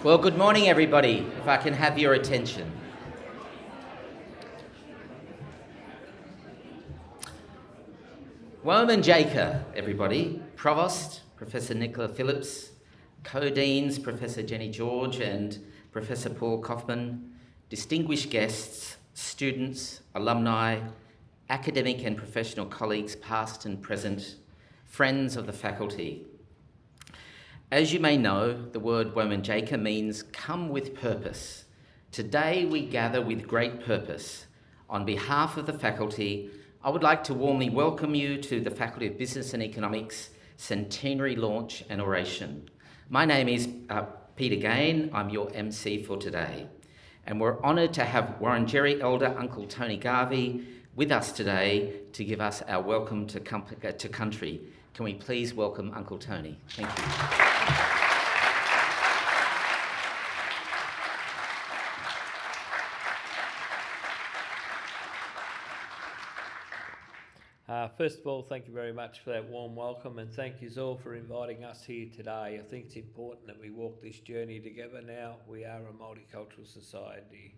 Well, good morning, everybody, if I can have your attention. Wominjeka, everybody. Provost, Professor Nicola Phillips, Co-Deans, Professor Jenny George and Professor Paul Kaufman, distinguished guests, students, alumni, academic and professional colleagues past and present, friends of the faculty. As you may know, the word Wominjeka means come with purpose. Today we gather with great purpose. On behalf of the faculty, I would like to warmly welcome you to the Faculty of Business and Economics Centenary Launch and Oration. My name is Peter Gain. I'm your MC for today. And we're honoured to have Wurundjeri Elder Uncle Tony Garvey with us today to give us our welcome to country. Can we please welcome Uncle Tony? Thank you. First of all, thank you very much for that warm welcome, and thank you all for inviting us here today. I think it's important that we walk this journey together now. We are a multicultural society.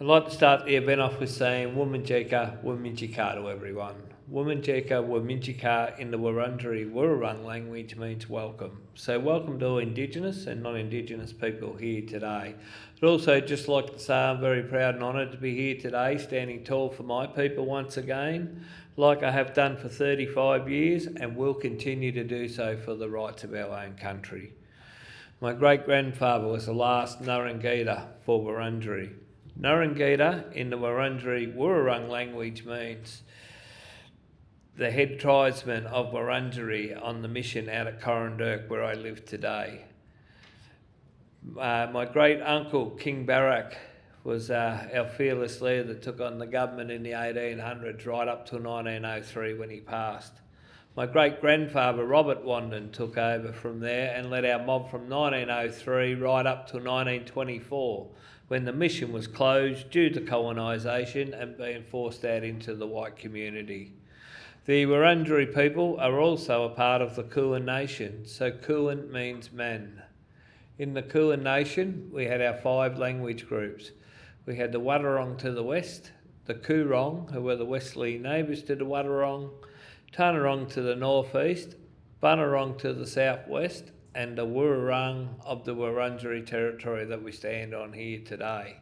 I'd like to start the event off with saying Wominjeka, Wominjeka to everyone. Wominjeka, Wominjeka in the Wurundjeri language means welcome. So welcome to all Indigenous and non-Indigenous people here today. I'd also just like to say I'm very proud and honoured to be here today, standing tall for my people once again, like I have done for 35 years and will continue to do so for the rights of our own country. My great-grandfather was the last Nurungita for Wurundjeri. Nurungita in the Wurundjeri language means the head tribesman of Wurundjeri on the mission out at Corranderk where I live today. My great uncle King Barak was our fearless leader that took on the government in the 1800s right up to 1903 when he passed. My great-grandfather Robert Wandon took over from there and led our mob from 1903 right up to 1924 when the mission was closed due to colonisation and being forced out into the white community. The Wurundjeri people are also a part of the Kulin Nation, so Kulin means man. In the Kulin Nation, we had our 5 language groups. We had the Wadawurrung to the west, the Coorong, who were the westerly neighbours to the Wadawurrung, Tanarong to the northeast, Bunurong to the southwest, and the Wurrung of the Wurundjeri territory that we stand on here today.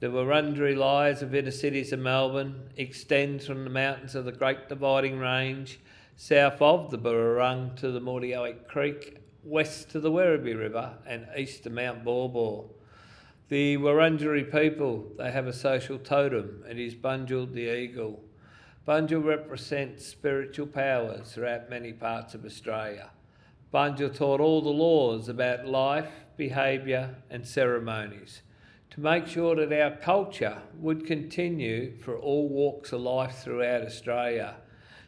The Wurundjeri lies within the cities of Melbourne, extends from the mountains of the Great Dividing Range, south of the Burrarung to the Mordialloc Creek, west to the Werribee River, and east to Mount Baw. The Wurundjeri people, they have a social totem. It is Bunjil the eagle. Bunjil represents spiritual powers throughout many parts of Australia. Bunjil taught all the laws about life, behaviour and ceremonies to make sure that our culture would continue for all walks of life throughout Australia.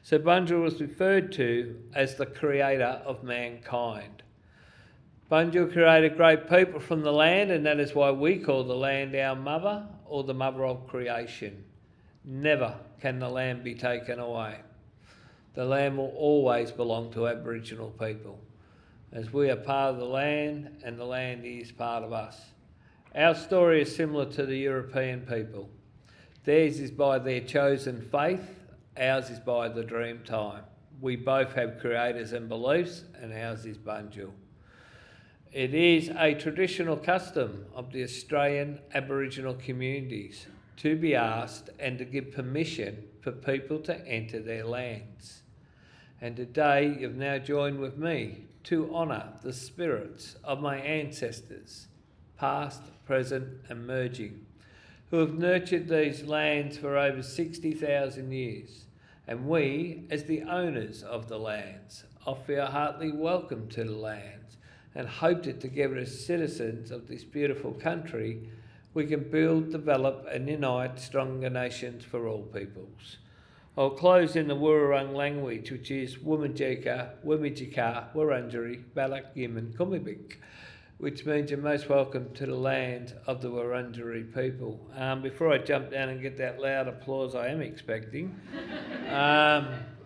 So Bunjil was referred to as the creator of mankind. Bunjil created great people from the land, and that is why we call the land our mother or the mother of creation. Never can the land be taken away. The land will always belong to Aboriginal people, as we are part of the land and the land is part of us. Our story is similar to the European people. Theirs is by their chosen faith, ours is by the dream time. We both have creators and beliefs, and ours is Bunjil. It is a traditional custom of the Australian Aboriginal communities to be asked and to give permission for people to enter their lands. And today you've now joined with me to honour the spirits of my ancestors, past, present and emerging, who have nurtured these lands for over 60,000 years. And we, as the owners of the lands, offer our heartily welcome to the lands and hope that together as citizens of this beautiful country, we can build, develop and unite stronger nations for all peoples. I'll close in the Wurrung language, which is Wominjeka, Wominjeka, Wurundjeri, Balak, Yiman, Kumibik, which means you're most welcome to the land of the Wurundjeri people. Before I jump down and get that loud applause I am expecting,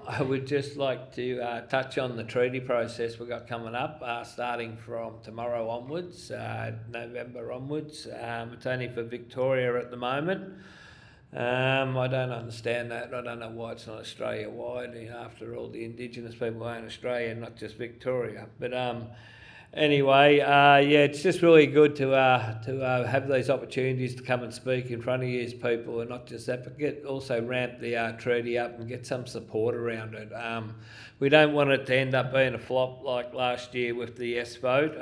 I would just like to touch on the treaty process we've got coming up, starting from tomorrow onwards, November onwards. It's only for Victoria at the moment. I don't understand that. I don't know why it's not Australia-wide. After all, the Indigenous people own Australia, not just Victoria. But anyway, yeah, it's just really good to have these opportunities to come and speak in front of you as people, and not just that, but also ramp the treaty up and get some support around it. We don't want it to end up being a flop like last year with the yes vote.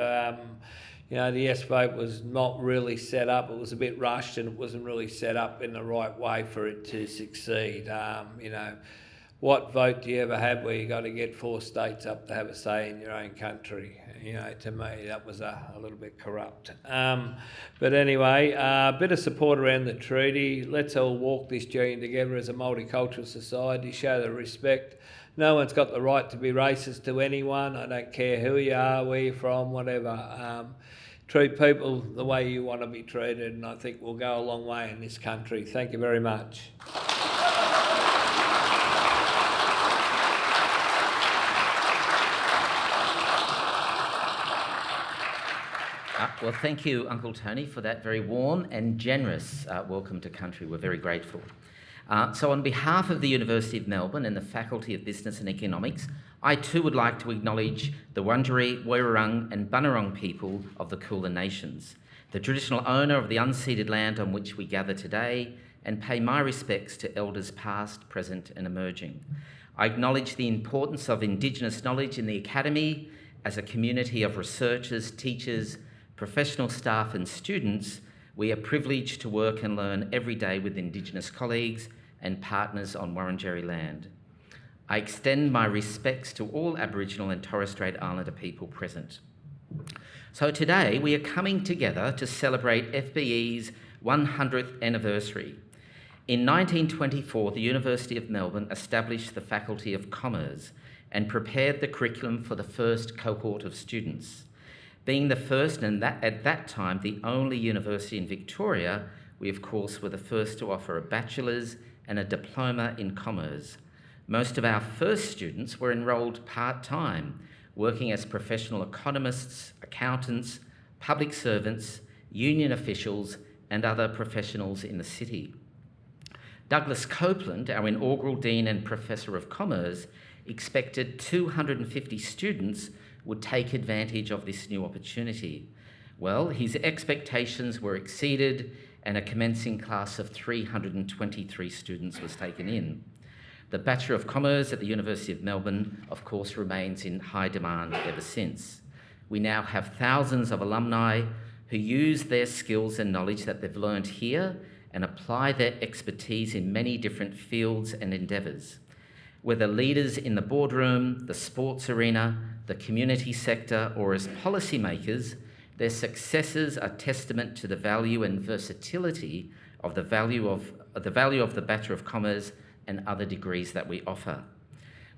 The yes vote was not really set up. It was a bit rushed, and it wasn't really set up in the right way for it to succeed. What vote do you ever have where you got to get 4 states up to have a say in your own country? To me, that was a little bit corrupt. But anyway, a bit of support around the treaty. Let's all walk this journey together as a multicultural society, show the respect. No one's got the right to be racist to anyone. I don't care who you are, where you're from, whatever. Treat people the way you want to be treated, and I think we'll go a long way in this country. Thank you very much. Well, thank you, Uncle Tony, for that very warm and generous welcome to country. We're very grateful. So on behalf of the University of Melbourne and the Faculty of Business and Economics, I too would like to acknowledge the Wurundjeri, Woiwurrung and Bunurong people of the Kulin Nations, the traditional owner of the unceded land on which we gather today, and pay my respects to elders past, present and emerging. I acknowledge the importance of Indigenous knowledge in the Academy as a community of researchers, teachers, professional staff and students. We are privileged to work and learn every day with Indigenous colleagues and partners on Wurundjeri land. I extend my respects to all Aboriginal and Torres Strait Islander people present. So today we are coming together to celebrate FBE's 100th anniversary. In 1924, the University of Melbourne established the Faculty of Commerce and prepared the curriculum for the first cohort of students. Being the first and at that time the only university in Victoria, we of course were the first to offer a bachelor's and a diploma in commerce. Most of our first students were enrolled part-time, working as professional economists, accountants, public servants, union officials and other professionals in the city. Douglas Copeland, our inaugural Dean and Professor of Commerce, expected 250 students would take advantage of this new opportunity. Well, his expectations were exceeded and a commencing class of 323 students was taken in. The Bachelor of Commerce at the University of Melbourne, of course, remains in high demand ever since. We now have thousands of alumni who use their skills and knowledge that they've learned here and apply their expertise in many different fields and endeavours. Whether leaders in the boardroom, the sports arena, the community sector, or as policymakers, their successes are testament to the value and versatility of the value of the Bachelor of Commerce and other degrees that we offer.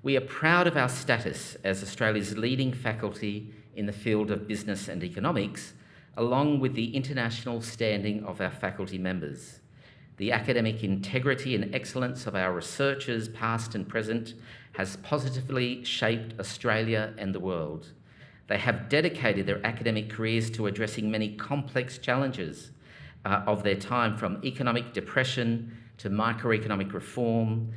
We are proud of our status as Australia's leading faculty in the field of business and economics, along with the international standing of our faculty members. The academic integrity and excellence of our researchers, past and present, has positively shaped Australia and the world. They have dedicated their academic careers to addressing many complex challenges of their time, from economic depression to microeconomic reform,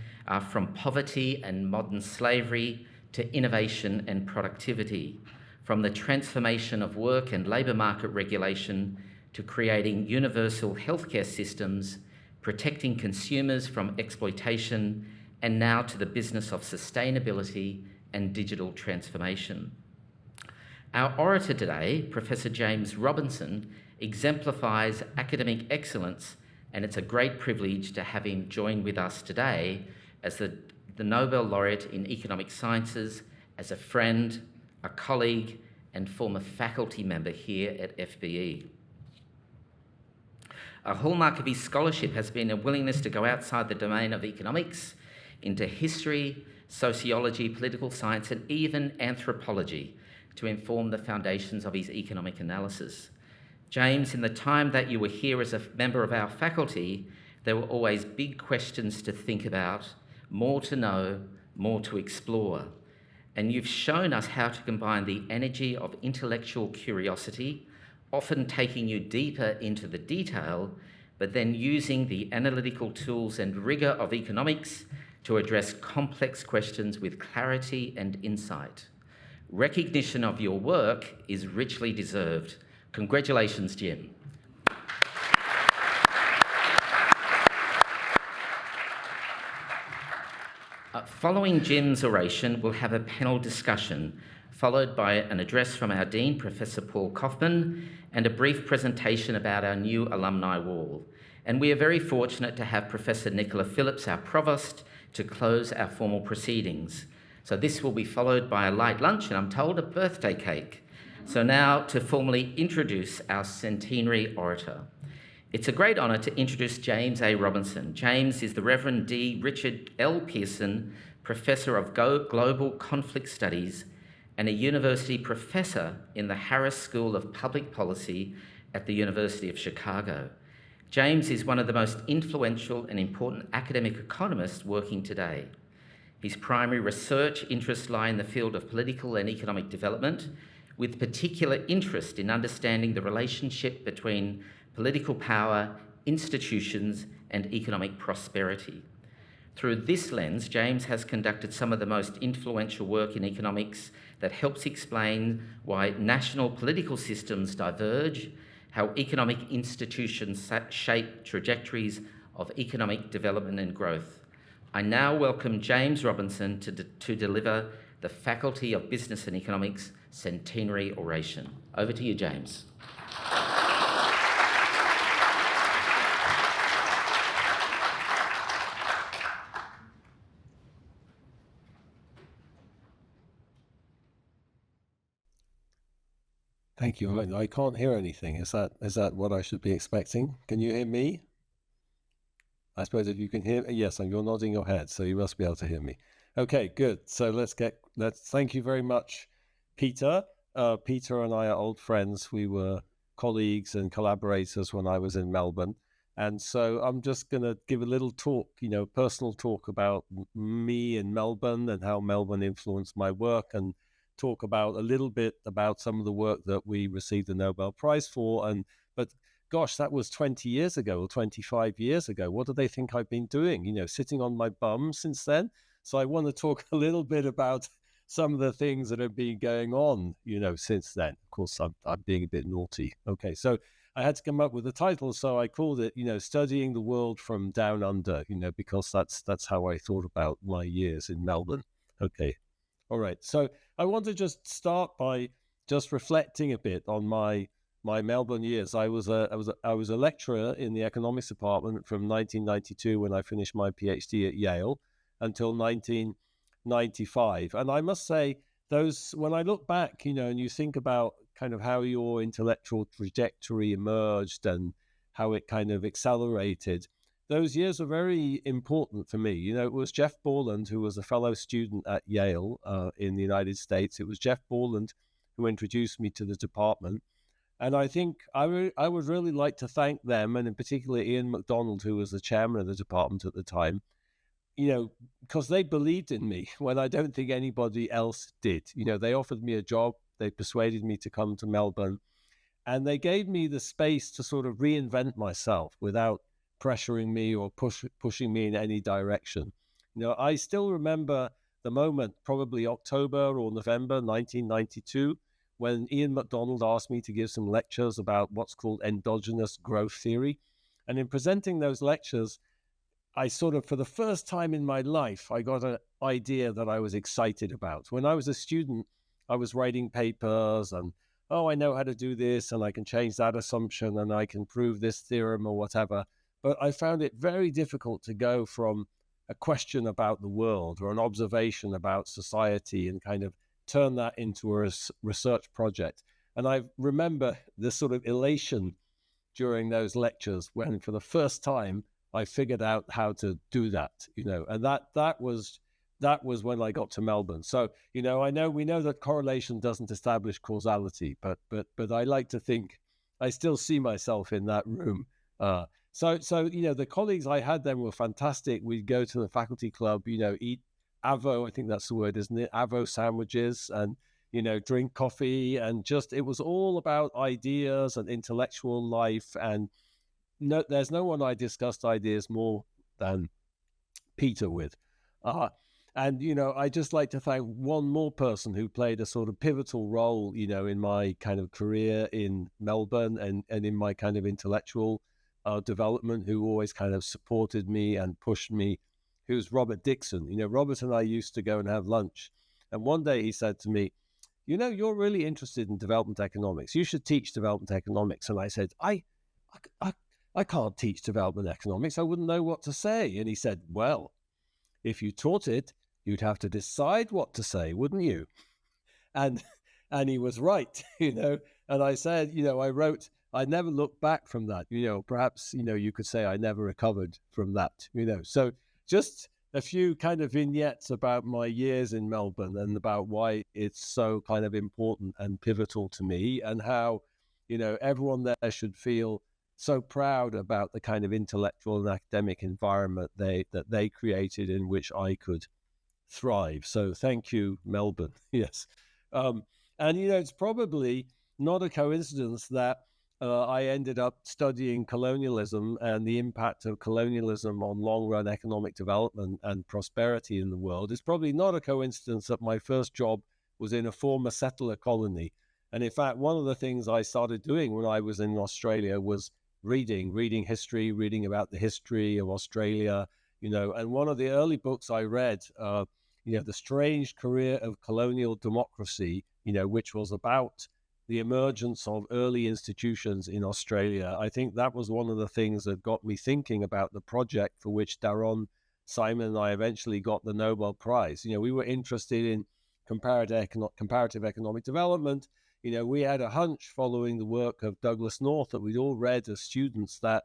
from poverty and modern slavery to innovation and productivity, from the transformation of work and labour market regulation to creating universal healthcare systems, protecting consumers from exploitation, and now to the business of sustainability and digital transformation. Our orator today, Professor James Robinson, exemplifies academic excellence, and it's a great privilege to have him join with us today as the Nobel Laureate in Economic Sciences, as a friend, a colleague, and former faculty member here at FBE. A hallmark of his scholarship has been a willingness to go outside the domain of economics into history, sociology, political science, and even anthropology to inform the foundations of his economic analysis. James, in the time that you were here as a member of our faculty, there were always big questions to think about, more to know, more to explore. And you've shown us how to combine the energy of intellectual curiosity, often taking you deeper into the detail, but then using the analytical tools and rigour of economics to address complex questions with clarity and insight. Recognition of your work is richly deserved. Congratulations, Jim. Following Jim's oration, we'll have a panel discussion, followed by an address from our Dean, Professor Paul Kaufman, and a brief presentation about our new alumni wall. And we are very fortunate to have Professor Nicola Phillips, our Provost, to close our formal proceedings. So this will be followed by a light lunch, and I'm told a birthday cake. So now to formally introduce our centenary orator. It's a great honour to introduce James A. Robinson. James is the Reverend D. Richard L. Pearson Professor of Global Conflict Studies and a university professor in the Harris School of Public Policy at the University of Chicago. James is one of the most influential and important academic economists working today. His primary research interests lie in the field of political and economic development, with particular interest in understanding the relationship between political power, institutions, and economic prosperity. Through this lens, James has conducted some of the most influential work in economics that helps explain why national political systems diverge, how economic institutions shape trajectories of economic development and growth. I now welcome James Robinson to deliver the Faculty of Business and Economics Centenary Oration. Over to you, James. Thank you. I can't hear anything. Is that what I should be expecting? Can you hear me? I suppose if you can hear, yes, and you're nodding your head, so you must be able to hear me. Okay, good. So let's thank you very much, Peter. Peter and I are old friends. We were colleagues and collaborators when I was in Melbourne. And so I'm just going to give a little talk, personal talk about me in Melbourne and how Melbourne influenced my work, and talk about a little bit about some of the work that we received the Nobel Prize for. But gosh, that was 20 years ago or 25 years ago. What do they think I've been doing? Sitting on my bum since then. So I want to talk a little bit about some of the things that have been going on, since then. Of course, I'm being a bit naughty. Okay, so I had to come up with a title, so I called it, Studying the World from Down Under, because that's how I thought about my years in Melbourne. Okay, all right. So I want to just start by just reflecting a bit on my Melbourne years. I was a lecturer in the economics department from 1992 when I finished my PhD at Yale until 1995. And I must say, when I look back, and you think about kind of how your intellectual trajectory emerged and how it kind of accelerated, those years are very important for me. It was Jeff Borland, who was a fellow student at Yale in the United States. It was Jeff Borland who introduced me to the department. And I think I would really like to thank them, and in particular Ian MacDonald, who was the chairman of the department at the time, because they believed in me when I don't think anybody else did. They offered me a job, they persuaded me to come to Melbourne, and they gave me the space to sort of reinvent myself without pressuring me or pushing me in any direction. I still remember the moment, probably October or November 1992, when Ian MacDonald asked me to give some lectures about what's called endogenous growth theory. And in presenting those lectures, I sort of, for the first time in my life, I got an idea that I was excited about. When I was a student, I was writing papers and, I know how to do this and I can change that assumption and I can prove this theorem or whatever. But I found it very difficult to go from a question about the world or an observation about society and kind of turn that into a research project. And I remember this sort of elation during those lectures when for the first time I figured out how to do that, and that was when I got to Melbourne. So, we know that correlation doesn't establish causality, but I like to think I still see myself in that room. So the colleagues I had then were fantastic. We'd go to the faculty club, eat avo, I think that's the word, isn't it? Avo sandwiches, and drink coffee, and just it was all about ideas and intellectual life. And no, there's no one I discussed ideas more than Peter with. I just like to thank one more person who played a sort of pivotal role, in my kind of career in Melbourne, and in my kind of intellectual development, who always kind of supported me and pushed me, who's Robert Dixon. Robert and I used to go and have lunch. And one day he said to me, you're really interested in development economics. You should teach development economics. And I said, I can't teach development economics. I wouldn't know what to say. And he said, well, if you taught it, you'd have to decide what to say, wouldn't you? And he was right, And I said, I never looked back from that. Perhaps, you could say I never recovered from that, So just a few kind of vignettes about my years in Melbourne and about why it's so kind of important and pivotal to me, and how, everyone there should feel so proud about the kind of intellectual and academic environment that they created, in which I could thrive. So thank you, Melbourne. Yes. And, it's probably not a coincidence that I ended up studying colonialism and the impact of colonialism on long-run economic development and prosperity in the world. It's probably not a coincidence that my first job was in a former settler colony. And in fact, one of the things I started doing when I was in Australia was reading history, reading about the history of Australia, and one of the early books I read, The Strange Career of Colonial Democracy, which was about the emergence of early institutions in Australia. I think that was one of the things that got me thinking about the project for which Daron, Simon, and I eventually got the Nobel Prize. We were interested in comparative economic development. We had a hunch following the work of Douglas North that we'd all read as students, that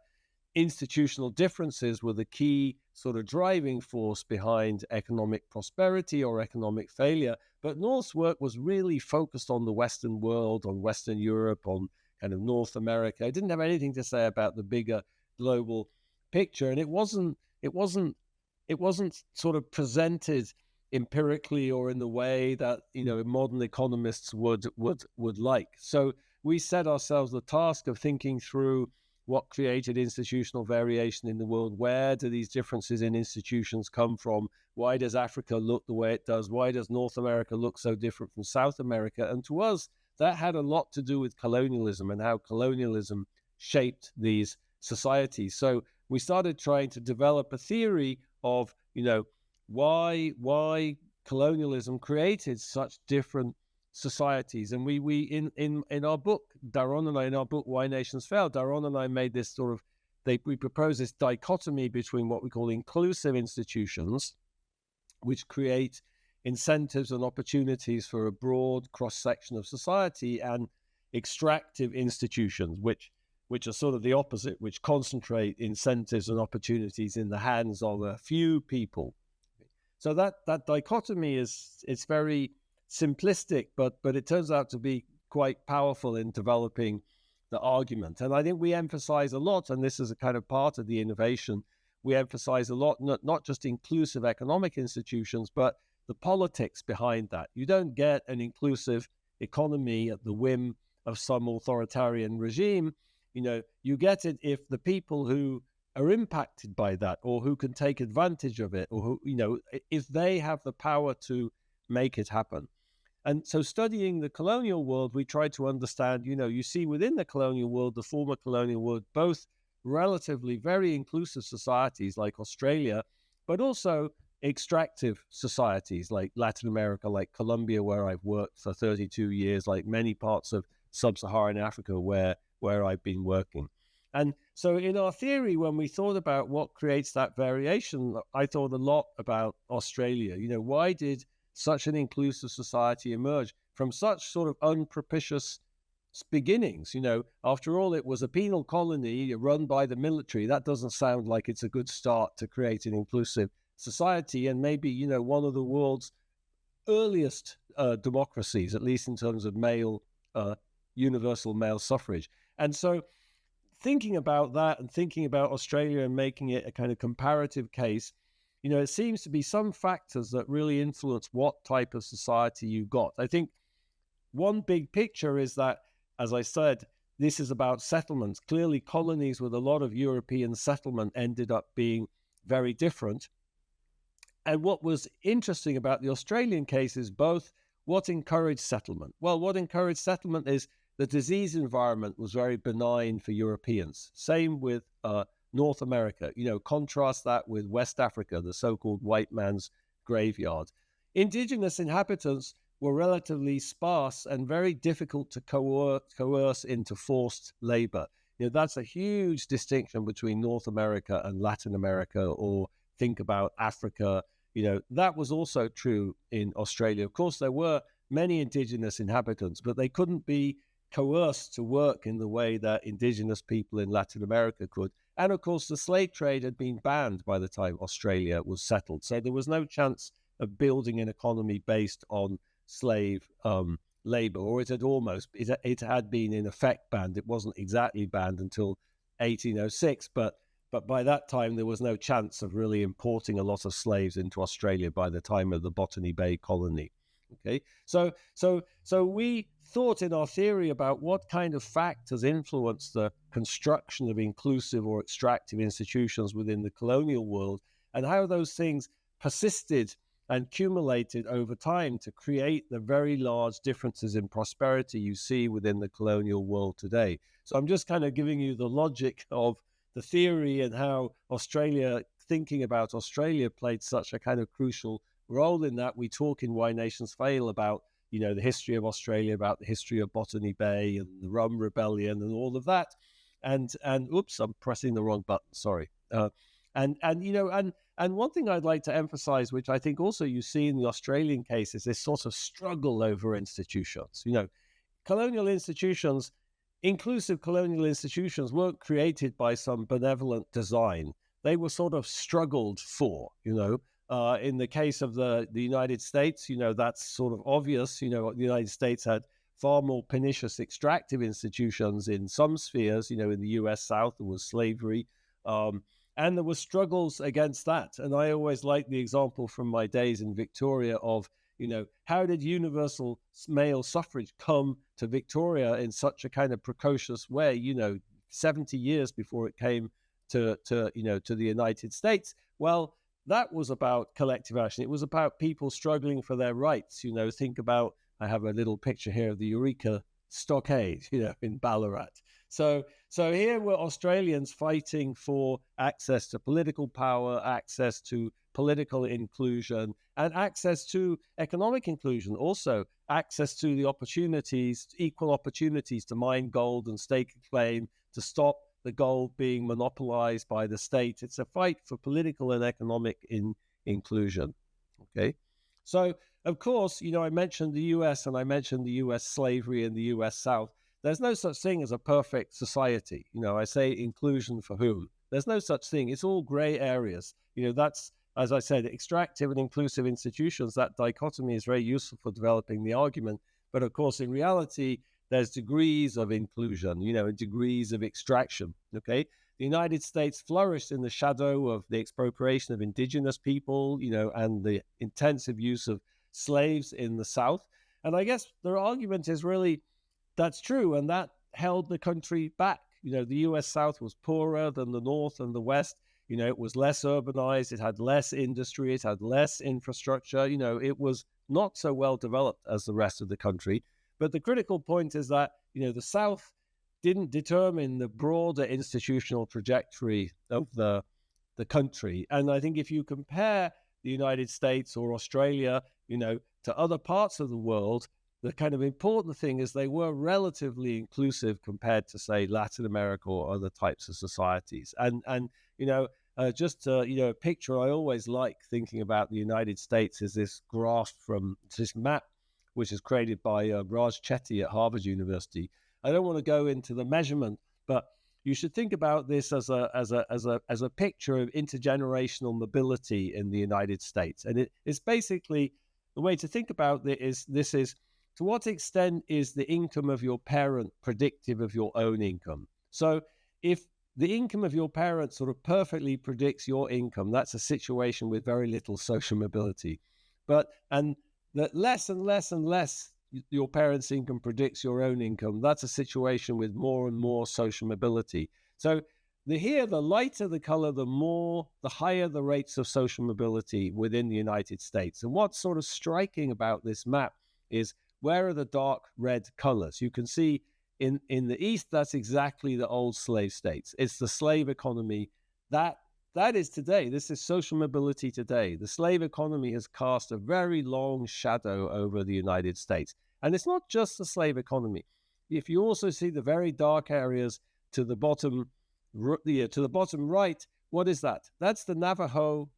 institutional differences were the key sort of driving force behind economic prosperity or economic failure. But North's work was really focused on the Western world, on Western Europe, on kind of North America. It didn't have anything to say about the bigger global picture. And it wasn't sort of presented empirically or in the way that modern economists would like. So we set ourselves the task of thinking through what created institutional variation in the world. Where do these differences in institutions come from? Why does Africa look the way it does? Why does North America look so different from South America? And to us, that had a lot to do with colonialism and how colonialism shaped these societies. So we started trying to develop a theory of why colonialism created such different societies. And we in our book, Daron and I, in our book Why Nations Fail, Daron and I made this sort of, we proposed this dichotomy between what we call inclusive institutions, which create incentives and opportunities for a broad cross-section of society, and extractive institutions, which are sort of the opposite, which concentrate incentives and opportunities in the hands of a few people. So that dichotomy it's very simplistic, but it turns out to be quite powerful in developing the argument. And I think we emphasize a lot, and this is a kind of part of the innovation, we emphasize a lot, not just inclusive economic institutions, but the politics behind that. You don't get an inclusive economy at the whim of some authoritarian regime. You get it if the people who are impacted by that, or who can take advantage of it, or who, if they have the power to make it happen. And so studying the colonial world, we try to understand, you see within the colonial world, the former colonial world, both relatively very inclusive societies like Australia, but also extractive societies like Latin America, like Colombia, where I've worked for 32 years, like many parts of sub-Saharan Africa where I've been working. And so in our theory, when we thought about what creates that variation, I thought a lot about Australia. Why did such an inclusive society emerge from such sort of unpropitious beginnings? After all, it was a penal colony run by the military. That doesn't sound like it's a good start to create an inclusive society. And maybe, one of the world's earliest democracies, at least in terms of universal male suffrage. And so thinking about that and thinking about Australia and making it a kind of comparative case, it seems to be some factors that really influence what type of society you got. I think one big picture is that, as I said, this is about settlements. Clearly, colonies with a lot of European settlement ended up being very different. And what was interesting about the Australian case is both what encouraged settlement. Well, what encouraged settlement is the disease environment was very benign for Europeans. Same with North America. Contrast that with West Africa, the so-called white man's graveyard. Indigenous inhabitants were relatively sparse and very difficult to coerce into forced labor. That's a huge distinction between North America and Latin America, or think about Africa. That was also true in Australia. Of course, there were many indigenous inhabitants, but they couldn't be coerced to work in the way that indigenous people in Latin America could. And of course, the slave trade had been banned by the time Australia was settled. So there was no chance of building an economy based on slave labor, or it had been in effect banned. It wasn't exactly banned until 1806, but by that time there was no chance of really importing a lot of slaves into Australia by the time of the Botany Bay colony. Okay, so we thought in our theory about what kind of factors influence the construction of inclusive or extractive institutions within the colonial world, and how those things persisted and accumulated over time to create the very large differences in prosperity you see within the colonial world today. So I'm just kind of giving you the logic of the theory and how thinking about Australia played such a kind of crucial role in that. We talk in Why Nations Fail about, the history of Australia, about the history of Botany Bay and the Rum Rebellion and all of that. And oops, I'm pressing the wrong button. Sorry. And one thing I'd like to emphasize, which I think also you see in the Australian case, is this sort of struggle over institutions. Colonial institutions, inclusive colonial institutions, weren't created by some benevolent design. They were sort of struggled for. In the case of the United States, that's sort of obvious. The United States had far more pernicious extractive institutions in some spheres. In the US South, there was slavery. And there were struggles against that. And I always like the example from my days in Victoria of, how did universal male suffrage come to Victoria in such a kind of precocious way, 70 years before it came to the United States? Well, that was about collective action. It was about people struggling for their rights. Think about, I have a little picture here of the Eureka Stockade, in Ballarat. So here were Australians fighting for access to political power, access to political inclusion, and access to economic inclusion. Also, access to the opportunities, equal opportunities to mine gold and stake a claim, to stop the gold being monopolized by the state. It's a fight for political and economic inclusion. Okay, so of course, I mentioned the US and I mentioned the US slavery in the US South. There's no such thing as a perfect society. I say inclusion for whom? There's no such thing. It's all gray areas. That's, as I said, extractive and inclusive institutions. That dichotomy is very useful for developing the argument. But of course, in reality, there's degrees of inclusion, degrees of extraction. Okay. The United States flourished in the shadow of the expropriation of indigenous people, and the intensive use of slaves in the South. And I guess their argument is really, that's true, and that held the country back. The US South was poorer than the North and the West. It was less urbanized, it had less industry, it had less infrastructure. It was not so well developed as the rest of the country. But the critical point is that, the South didn't determine the broader institutional trajectory of the country. And I think if you compare the United States or Australia, to other parts of the world, the kind of important thing is they were relatively inclusive compared to, say, Latin America or other types of societies. And just a picture I always like thinking about the United States is this graph from this map, which is created by Raj Chetty at Harvard University. I don't want to go into the measurement, but you should think about this as a picture of intergenerational mobility in the United States. And it's basically, the way to think about this is to what extent is the income of your parent predictive of your own income? So if the income of your parents sort of perfectly predicts your income. That's a situation with very little social mobility. And that less and less and less your parents' income predicts your own income. That's a situation with more and more social mobility. So the lighter the color, the higher the rates of social mobility within the United States. And what's sort of striking about this map is, where are the dark red colors? You can see in the East, that's exactly the old slave states. It's the slave economy. That is today. This is social mobility today. The slave economy has cast a very long shadow over the United States. And it's not just the slave economy. If you also see the very dark areas to the bottom right, what is that? That's the Navajo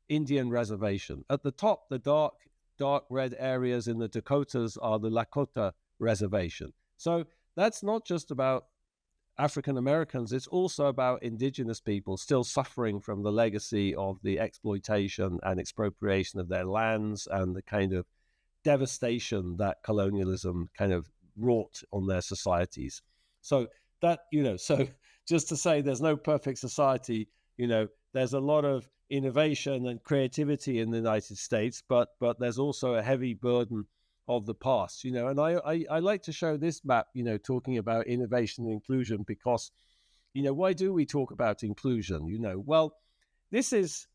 Indian Reservation. At the top, the dark red areas in the Dakotas are the Lakota Reservation. So that's not just about African Americans, it's also about indigenous people still suffering from the legacy of the exploitation and expropriation of their lands and the kind of devastation that colonialism kind of wrought on their societies. So so just to say there's no perfect society, there's a lot of innovation and creativity in the United States, but there's also a heavy burden of the past, and I like to show this map, talking about innovation and inclusion, because, why do we talk about inclusion? Well, this is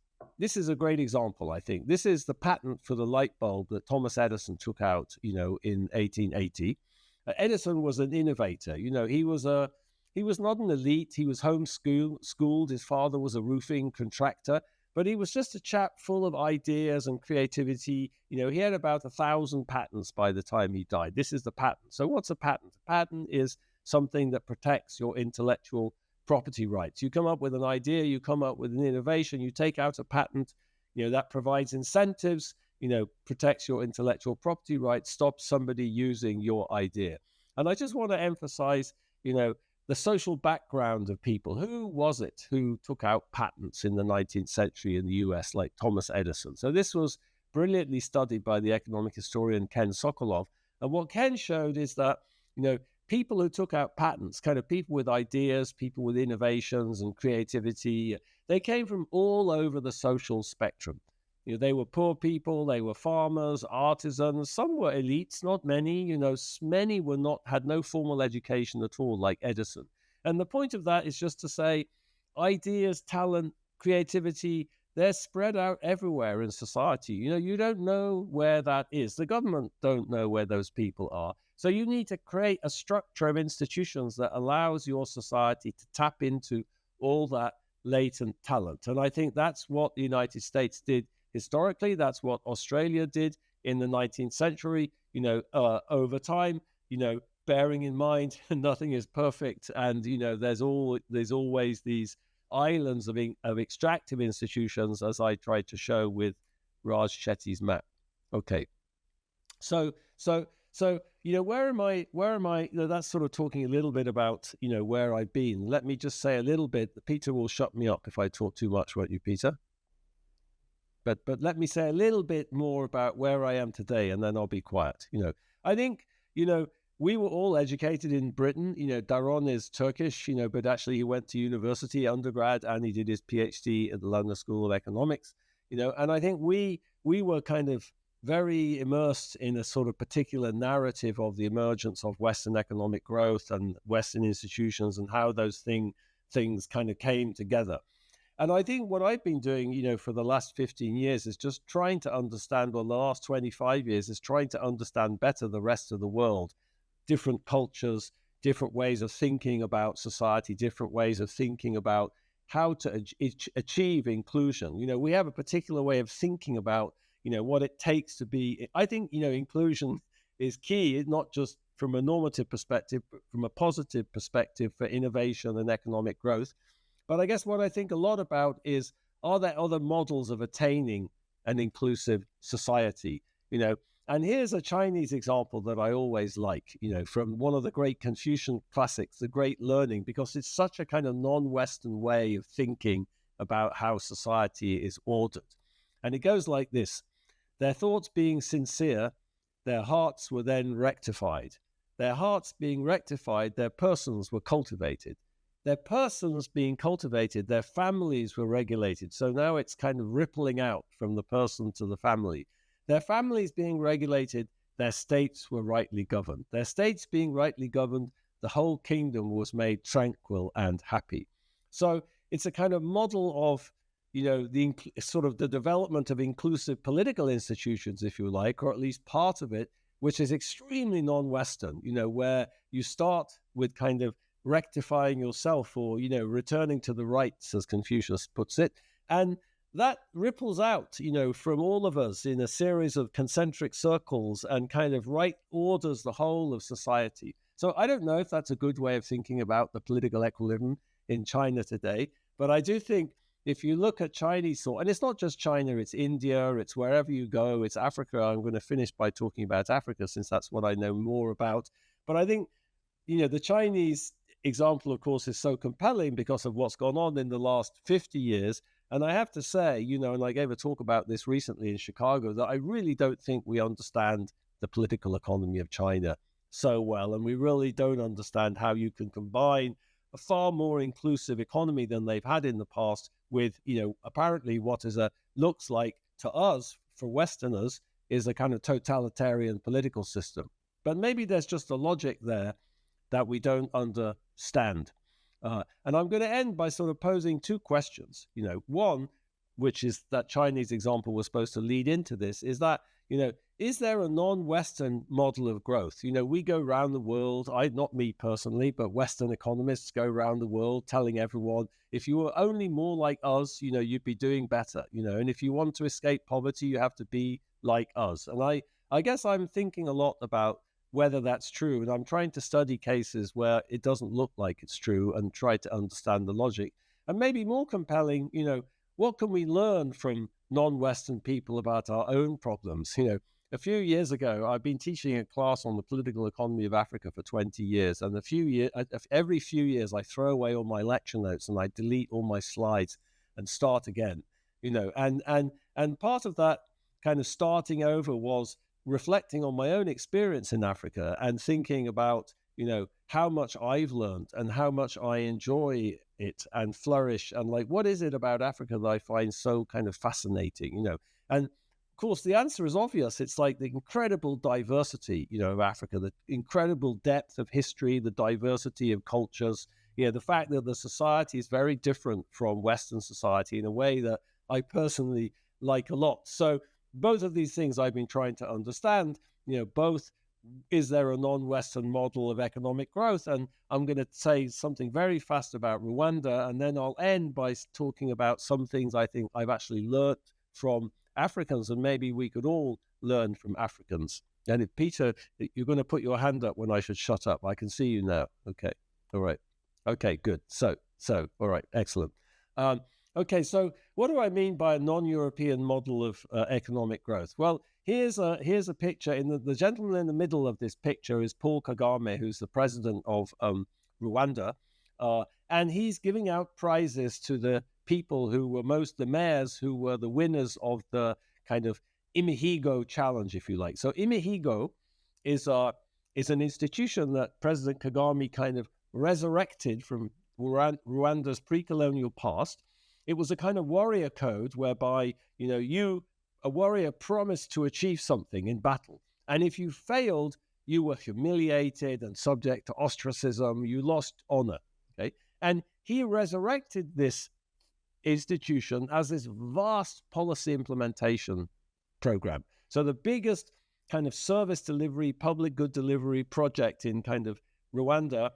a great example, I think. This is the patent for the light bulb that Thomas Edison took out, in 1880. Edison was an innovator. He was not an elite. He was homeschooled. His father was a roofing contractor, but he was just a chap full of ideas and creativity. He had about 1,000 patents by the time he died. This is the patent. So what's a patent? A patent is something that protects your intellectual property rights. You come up with an idea, you come up with an innovation, you take out a patent, that provides incentives, protects your intellectual property rights, stops somebody using your idea. And I just want to emphasize, the social background of people. Who was it who took out patents in the 19th century in the US, like Thomas Edison? So this was brilliantly studied by the economic historian Ken Sokolov. And what Ken showed is that, people who took out patents, kind of people with ideas, people with innovations and creativity, they came from all over the social spectrum. They were poor people, they were farmers, artisans, some were elites, not many, many had no formal education at all, like Edison. And the point of that is just to say, ideas, talent, creativity, they're spread out everywhere in society. You don't know where that is. The government don't know where those people are. So you need to create a structure of institutions that allows your society to tap into all that latent talent. And I think that's what the United States did historically. That's what Australia did in the 19th century, over time, bearing in mind nothing is perfect. And, there's always these islands of extractive institutions, as I tried to show with Raj Chetty's map. Okay. So, where am I, that's sort of talking a little bit about, where I've been. Let me just say a little bit. Peter will shut me up if I talk too much, won't you, Peter? But let me say a little bit more about where I am today, and then I'll be quiet. I think, we were all educated in Britain. Daron is Turkish, but actually he went to university, undergrad, and he did his PhD at the London School of Economics. And I think we were kind of very immersed in a sort of particular narrative of the emergence of Western economic growth and Western institutions and how those things kind of came together. And I think what I've been doing, for the last 15 years is just trying to understand, or the last 25 years is trying to understand better the rest of the world, different cultures, different ways of thinking about society, different ways of thinking about how to achieve inclusion. We have a particular way of thinking about, what it takes to be. I think, inclusion is key, not just from a normative perspective, but from a positive perspective for innovation and economic growth. But I guess what I think a lot about is, are there other models of attaining an inclusive society? And here's a Chinese example that I always like, from one of the great Confucian classics, The Great Learning, because it's such a kind of non-Western way of thinking about how society is ordered. And it goes like this: their thoughts being sincere, their hearts were then rectified. Their hearts being rectified, their persons were cultivated. their persons being cultivated, their families were regulated. So now it's kind of rippling out from the person to the family. Their families being regulated, their states were rightly governed. Their states being rightly governed, the whole kingdom was made tranquil and happy. So it's a kind of model of, the sort of the development of inclusive political institutions, if you like, or at least part of it, which is extremely non-Western, where you start with kind of rectifying yourself or, returning to the rights, as Confucius puts it. And that ripples out, from all of us in a series of concentric circles and kind of right orders the whole of society. So I don't know if that's a good way of thinking about the political equilibrium in China today, but I do think if you look at Chinese thought, and it's not just China, it's India, it's wherever you go, it's Africa. I'm going to finish by talking about Africa since that's what I know more about. But I think, the Chinese example, of course, is so compelling because of what's gone on in the last 50 years. And I have to say, and I gave a talk about this recently in Chicago, that I really don't think we understand the political economy of China so well. And we really don't understand how you can combine a far more inclusive economy than they've had in the past with, apparently what looks like to us, for Westerners, is a kind of totalitarian political system. But maybe there's just a logic there that we don't understand. And I'm going to end by sort of posing two questions. One, which is that Chinese example was supposed to lead into this, is that, is there a non-Western model of growth? We go around the world, not me personally, but Western economists go around the world telling everyone, if you were only more like us, you'd be doing better, and if you want to escape poverty, you have to be like us. And I guess I'm thinking a lot about whether that's true. And I'm trying to study cases where it doesn't look like it's true and try to understand the logic. And maybe more compelling, what can we learn from non-Western people about our own problems? A few years ago, I've been teaching a class on the political economy of Africa for 20 years. And every few years, I throw away all my lecture notes and I delete all my slides and start again, and part of that kind of starting over was reflecting on my own experience in Africa and thinking about, how much I've learned and how much I enjoy it and flourish. And what is it about Africa that I find so kind of fascinating, And of course, the answer is obvious. It's like the incredible diversity, of Africa, the incredible depth of history, the diversity of cultures, the fact that the society is very different from Western society in a way that I personally like a lot. So both of these things I've been trying to understand, both, is there a non-Western model of economic growth? And I'm going to say something very fast about Rwanda, and then I'll end by talking about some things I think I've actually learned from Africans, and maybe we could all learn from Africans. And if Peter, you're going to put your hand up when I should shut up. I can see you now. Okay. All right. Okay, good. So, all right. Excellent. Okay, so what do I mean by a non-European model of economic growth? Well, here's a picture. The gentleman in the middle of this picture is Paul Kagame, who's the president of Rwanda, and he's giving out prizes to the people who were the mayors who were the winners of the kind of Imihigo challenge, if you like. So Imihigo is an institution that President Kagame kind of resurrected from Rwanda's pre-colonial past. It was a kind of warrior code whereby, a warrior promised to achieve something in battle. And if you failed, you were humiliated and subject to ostracism. You lost honor. Okay. And he resurrected this institution as this vast policy implementation program. So the biggest kind of service delivery, public good delivery project in kind of Rwanda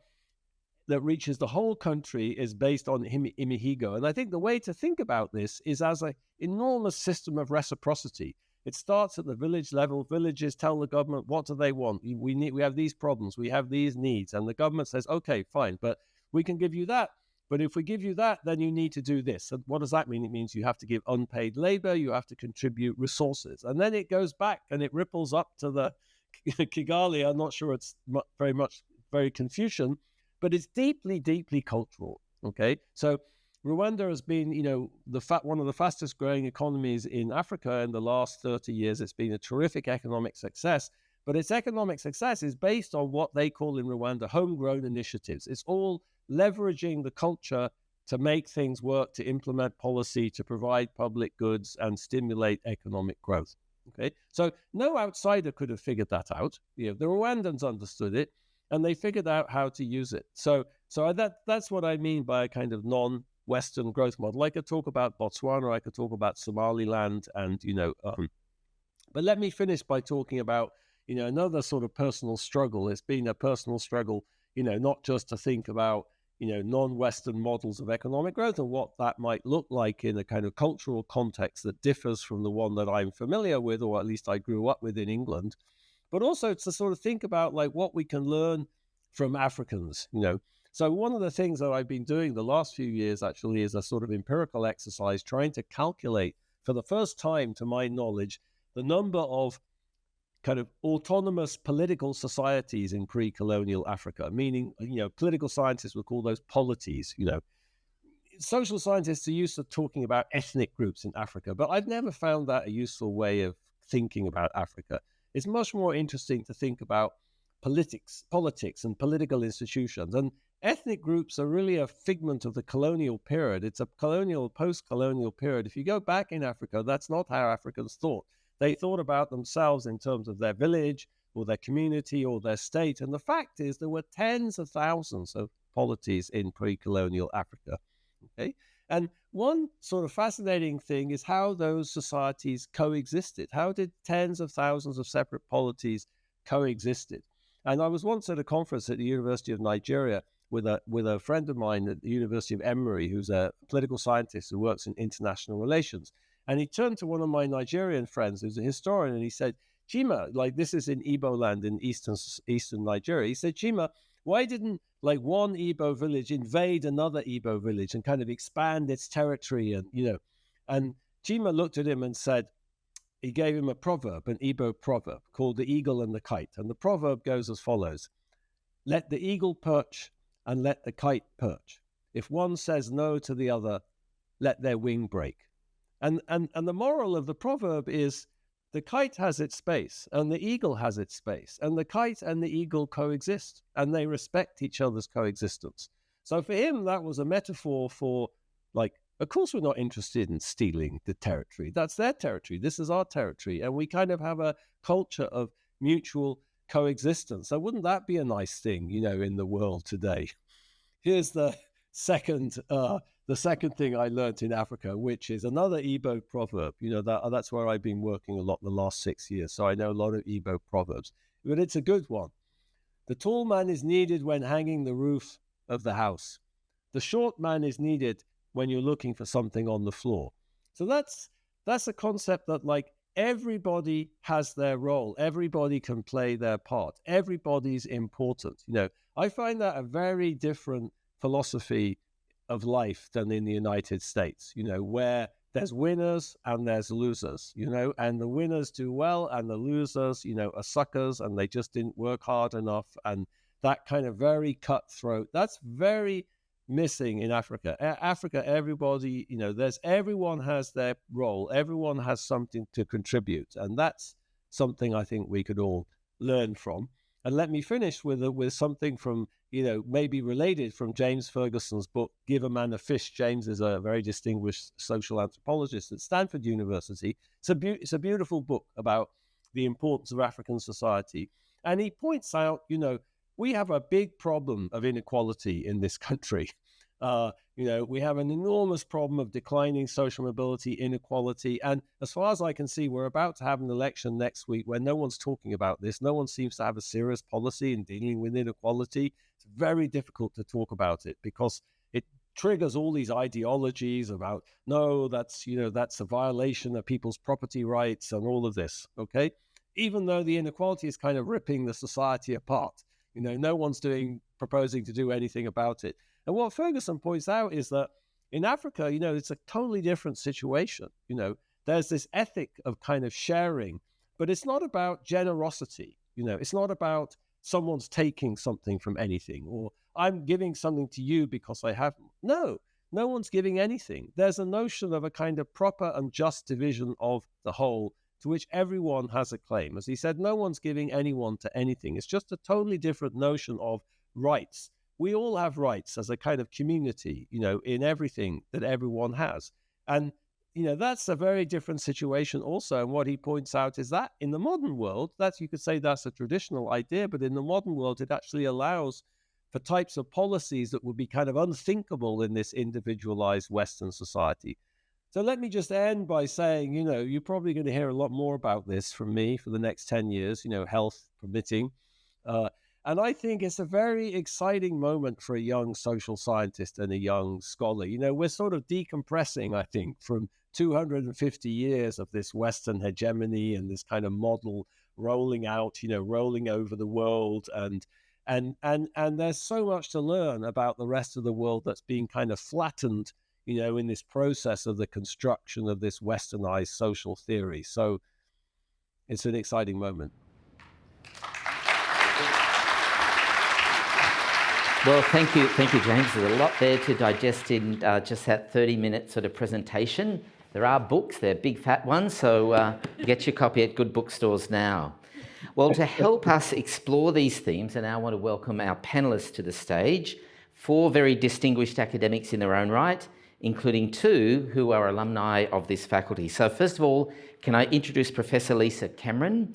that reaches the whole country is based on Imihigo. And I think the way to think about this is as an enormous system of reciprocity. It starts at the village level. Villages tell the government, what do they want? We have these problems. We have these needs. And the government says, okay, fine, but we can give you that. But if we give you that, then you need to do this. And what does that mean? It means you have to give unpaid labor. You have to contribute resources. And then it goes back and it ripples up to the Kigali. I'm not sure it's very Confucian, but it's deeply, deeply cultural. Okay, so Rwanda has been, one of the fastest growing economies in Africa in the last 30 years. It's been a terrific economic success, but its economic success is based on what they call in Rwanda homegrown initiatives. It's all leveraging the culture to make things work, to implement policy, to provide public goods and stimulate economic growth. Okay, so no outsider could have figured that out. The Rwandans understood it, and they figured out how to use it. So that's what I mean by a kind of non-Western growth model. I could talk about Botswana, I could talk about Somaliland, and but let me finish by talking about another sort of personal struggle. It's been a personal struggle, not just to think about non-Western models of economic growth and what that might look like in a kind of cultural context that differs from the one that I'm familiar with, or at least I grew up with in England, but also to sort of think about like what we can learn from Africans. So one of the things that I've been doing the last few years actually is a sort of empirical exercise trying to calculate, for the first time to my knowledge, the number of kind of autonomous political societies in pre-colonial Africa, meaning, political scientists would call those polities. Social scientists are used to talking about ethnic groups in Africa, but I've never found that a useful way of thinking about Africa. It's much more interesting to think about politics and political institutions. And ethnic groups are really a figment of the colonial period. It's a colonial, post-colonial period. If you go back in Africa, that's not how Africans thought. They thought about themselves in terms of their village or their community or their state. And the fact is there were tens of thousands of polities in pre-colonial Africa. Okay? And one sort of fascinating thing is how those societies coexisted. How did tens of thousands of separate polities coexisted? And I was once at a conference at the University of Nigeria with a friend of mine at the University of Emory, who's a political scientist who works in international relations. And he turned to one of my Nigerian friends, who's a historian, and he said, Chima, like this is in Igbo land in eastern Nigeria. He said, Chima, why didn't like one Igbo village invade another Igbo village and kind of expand its territory? And Chima looked at him and said, he gave him a proverb, an Igbo proverb called the eagle and the kite. And the proverb goes as follows: let the eagle perch and let the kite perch. If one says no to the other, let their wing break. And the moral of the proverb is the kite has its space and the eagle has its space, and the kite and the eagle coexist and they respect each other's coexistence. So for him, that was a metaphor for, like, of course we're not interested in stealing the territory. That's their territory. This is our territory. And we kind of have a culture of mutual coexistence. So wouldn't that be a nice thing, in the world today? Here's the second thing I learned in Africa, which is another Igbo proverb. That's where I've been working a lot the last 6 years. So I know a lot of Igbo proverbs, but it's a good one. The tall man is needed when hanging the roof of the house. The short man is needed when you're looking for something on the floor. So that's a concept that, like, everybody has their role. Everybody can play their part. Everybody's important. I find that a very different philosophy of life than in the United States, where there's winners and there's losers, and the winners do well and the losers, are suckers and they just didn't work hard enough. And that kind of very cutthroat, that's very missing in Africa. Africa, everybody, everyone has their role. Everyone has something to contribute. And that's something I think we could all learn from. And let me finish with something from, maybe related from James Ferguson's book, Give a Man a Fish. James is a very distinguished social anthropologist at Stanford University. It's a beautiful book about the importance of African society. And he points out, we have a big problem of inequality in this country. We have an enormous problem of declining social mobility, inequality. And as far as I can see, we're about to have an election next week where no one's talking about this. No one seems to have a serious policy in dealing with inequality. It's very difficult to talk about it because it triggers all these ideologies about, no, that's a violation of people's property rights and all of this. Okay. Even though the inequality is kind of ripping the society apart, no one's proposing to do anything about it. And what Ferguson points out is that in Africa, it's a totally different situation. There's this ethic of kind of sharing, but it's not about generosity. It's not about someone's taking something from anything, or I'm giving something to you because I have. No one's giving anything. There's a notion of a kind of proper and just division of the whole to which everyone has a claim. As he said, no one's giving anyone to anything. It's just a totally different notion of rights. we all have rights as a kind of community, in everything that everyone has. And, that's a very different situation also. And what he points out is that in the modern world, you could say that's a traditional idea, but in the modern world, it actually allows for types of policies that would be kind of unthinkable in this individualized Western society. So let me just end by saying, you're probably going to hear a lot more about this from me for the next 10 years, health permitting. And I think it's a very exciting moment for a young social scientist and a young scholar. We're sort of decompressing, I think, from 250 years of this Western hegemony and this kind of model rolling out, rolling over the world. And there's so much to learn about the rest of the world that's being kind of flattened, in this process of the construction of this westernized social theory. So it's an exciting moment. Well, thank you, James. There's a lot there to digest in just that 30-minute sort of presentation. There are books, they're big fat ones, so get your copy at good bookstores now. Well, to help us explore these themes, and I want to welcome our panellists to the stage, 4 very distinguished academics in their own right, including 2 who are alumni of this faculty. So first of all, can I introduce Professor Lisa Cameron?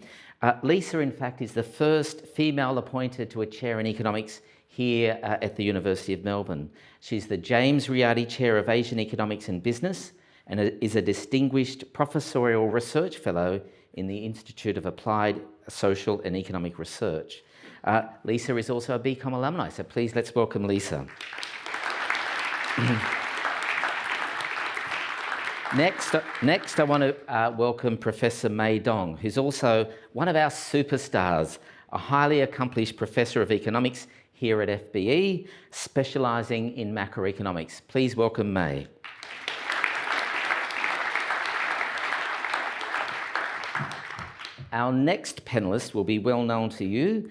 Lisa, in fact, is the first female appointed to a chair in economics here at the University of Melbourne. She's the James Riardi Chair of Asian Economics and Business and is a distinguished professorial research fellow in the Institute of Applied Social and Economic Research. Lisa is also a BCom alumni, so please let's welcome Lisa. Next, I want to welcome Professor Mei Dong, who's also one of our superstars, a highly accomplished professor of economics here at FBE, specialising in macroeconomics. Please welcome Mei. Our next panellist will be well known to you,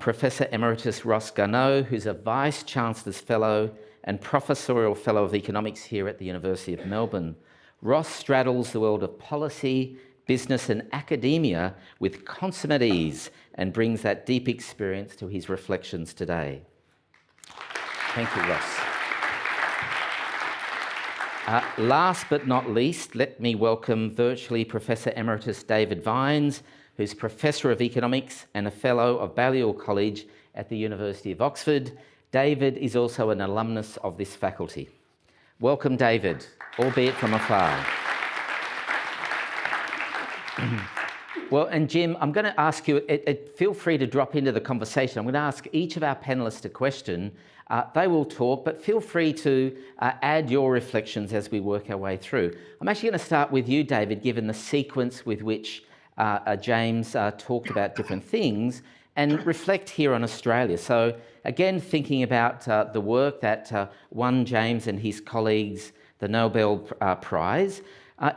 Professor Emeritus Ross Garneau, who's a Vice Chancellor's Fellow and Professorial Fellow of Economics here at the University of Melbourne. Ross straddles the world of policy, business and academia with consummate ease and brings that deep experience to his reflections today. Thank you, Ross. Last but not least, let me welcome virtually Professor Emeritus David Vines, who's Professor of Economics and a Fellow of Balliol College at the University of Oxford. David is also an alumnus of this faculty. Welcome, David, albeit from afar. Well, and Jim, I'm going to ask you, feel free to drop into the conversation. I'm going to ask each of our panellists a question. They will talk, but feel free to add your reflections as we work our way through. I'm actually going to start with you, David, given the sequence with which James talked about different things, and reflect here on Australia. So again, thinking about the work that won James and his colleagues the Nobel Prize,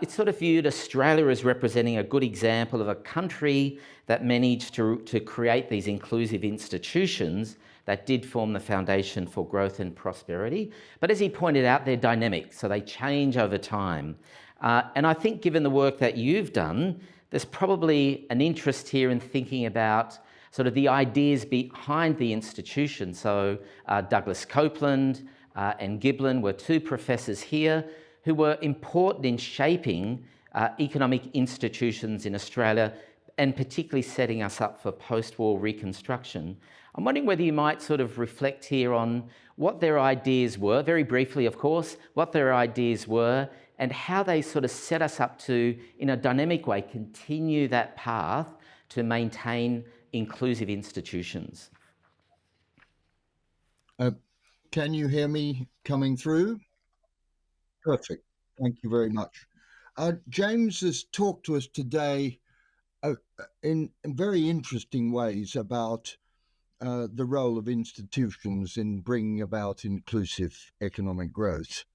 it's sort of viewed Australia as representing a good example of a country that managed to create these inclusive institutions that did form the foundation for growth and prosperity. But as he pointed out, they're dynamic, so they change over time. And I think given the work that you've done, there's probably an interest here in thinking about sort of the ideas behind the institution. So Douglas Copeland and Giblin were 2 professors here who were important in shaping economic institutions in Australia and particularly setting us up for post-war reconstruction. I'm wondering whether you might sort of reflect here on what their ideas were, very briefly of course, what their ideas were and how they sort of set us up to, in a dynamic way, continue that path to maintain inclusive institutions. Can you hear me coming through? Perfect. Thank you very much. James has talked to us today in very interesting ways about the role of institutions in bringing about inclusive economic growth.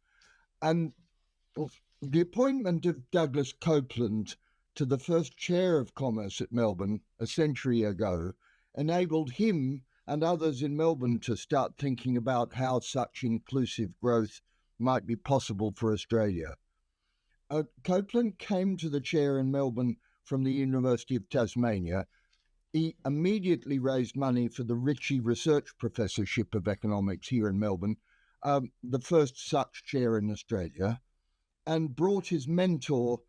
And the appointment of Douglas Copeland to the first chair of commerce at Melbourne a century ago enabled him and others in Melbourne to start thinking about how such inclusive growth might be possible for Australia. Copeland came to the chair in Melbourne from the University of Tasmania. He immediately raised money for the Ritchie Research Professorship of Economics here in Melbourne, the first such chair in Australia, and brought his mentor,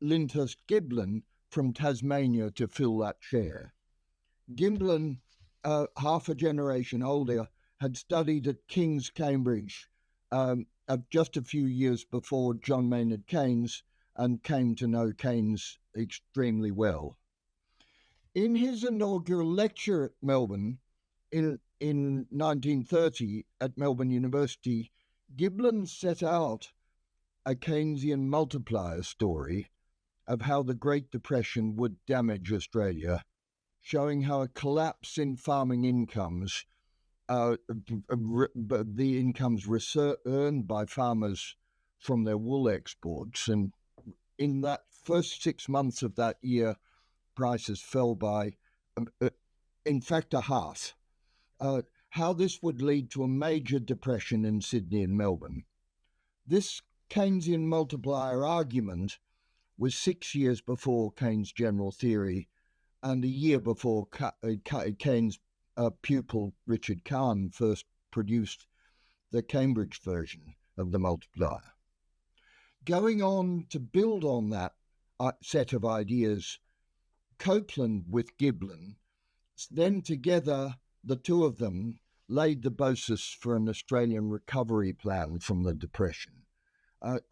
Lyndhurst Giblin, from Tasmania to fill that chair. Giblin, half a generation older, had studied at King's Cambridge just a few years before John Maynard Keynes, and came to know Keynes extremely well. In his inaugural lecture at Melbourne in 1930 at Melbourne University, Giblin set out a Keynesian multiplier story of how the Great Depression would damage Australia, showing how a collapse in farming incomes, the incomes earned by farmers from their wool exports, and in that first 6 months of that year, prices fell by, in fact, a half. How this would lead to a major depression in Sydney and Melbourne. This Keynesian multiplier argument was 6 years before Keynes' general theory and a year before Keynes' pupil Richard Kahn first produced the Cambridge version of the multiplier. Going on to build on that set of ideas, Copeland with Giblin, then together the two of them laid the basis for an Australian recovery plan from the Depression,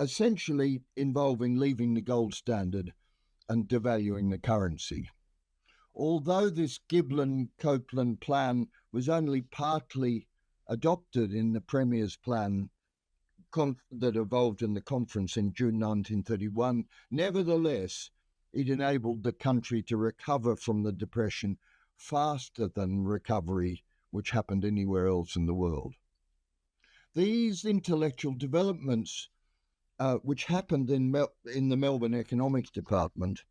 essentially involving leaving the gold standard and devaluing the currency. Although this Giblin-Copeland plan was only partly adopted in the Premier's plan that evolved in the conference in June 1931, nevertheless, it enabled the country to recover from the Depression faster than recovery which happened anywhere else in the world. These intellectual developments, which happened in the Melbourne Economics Department,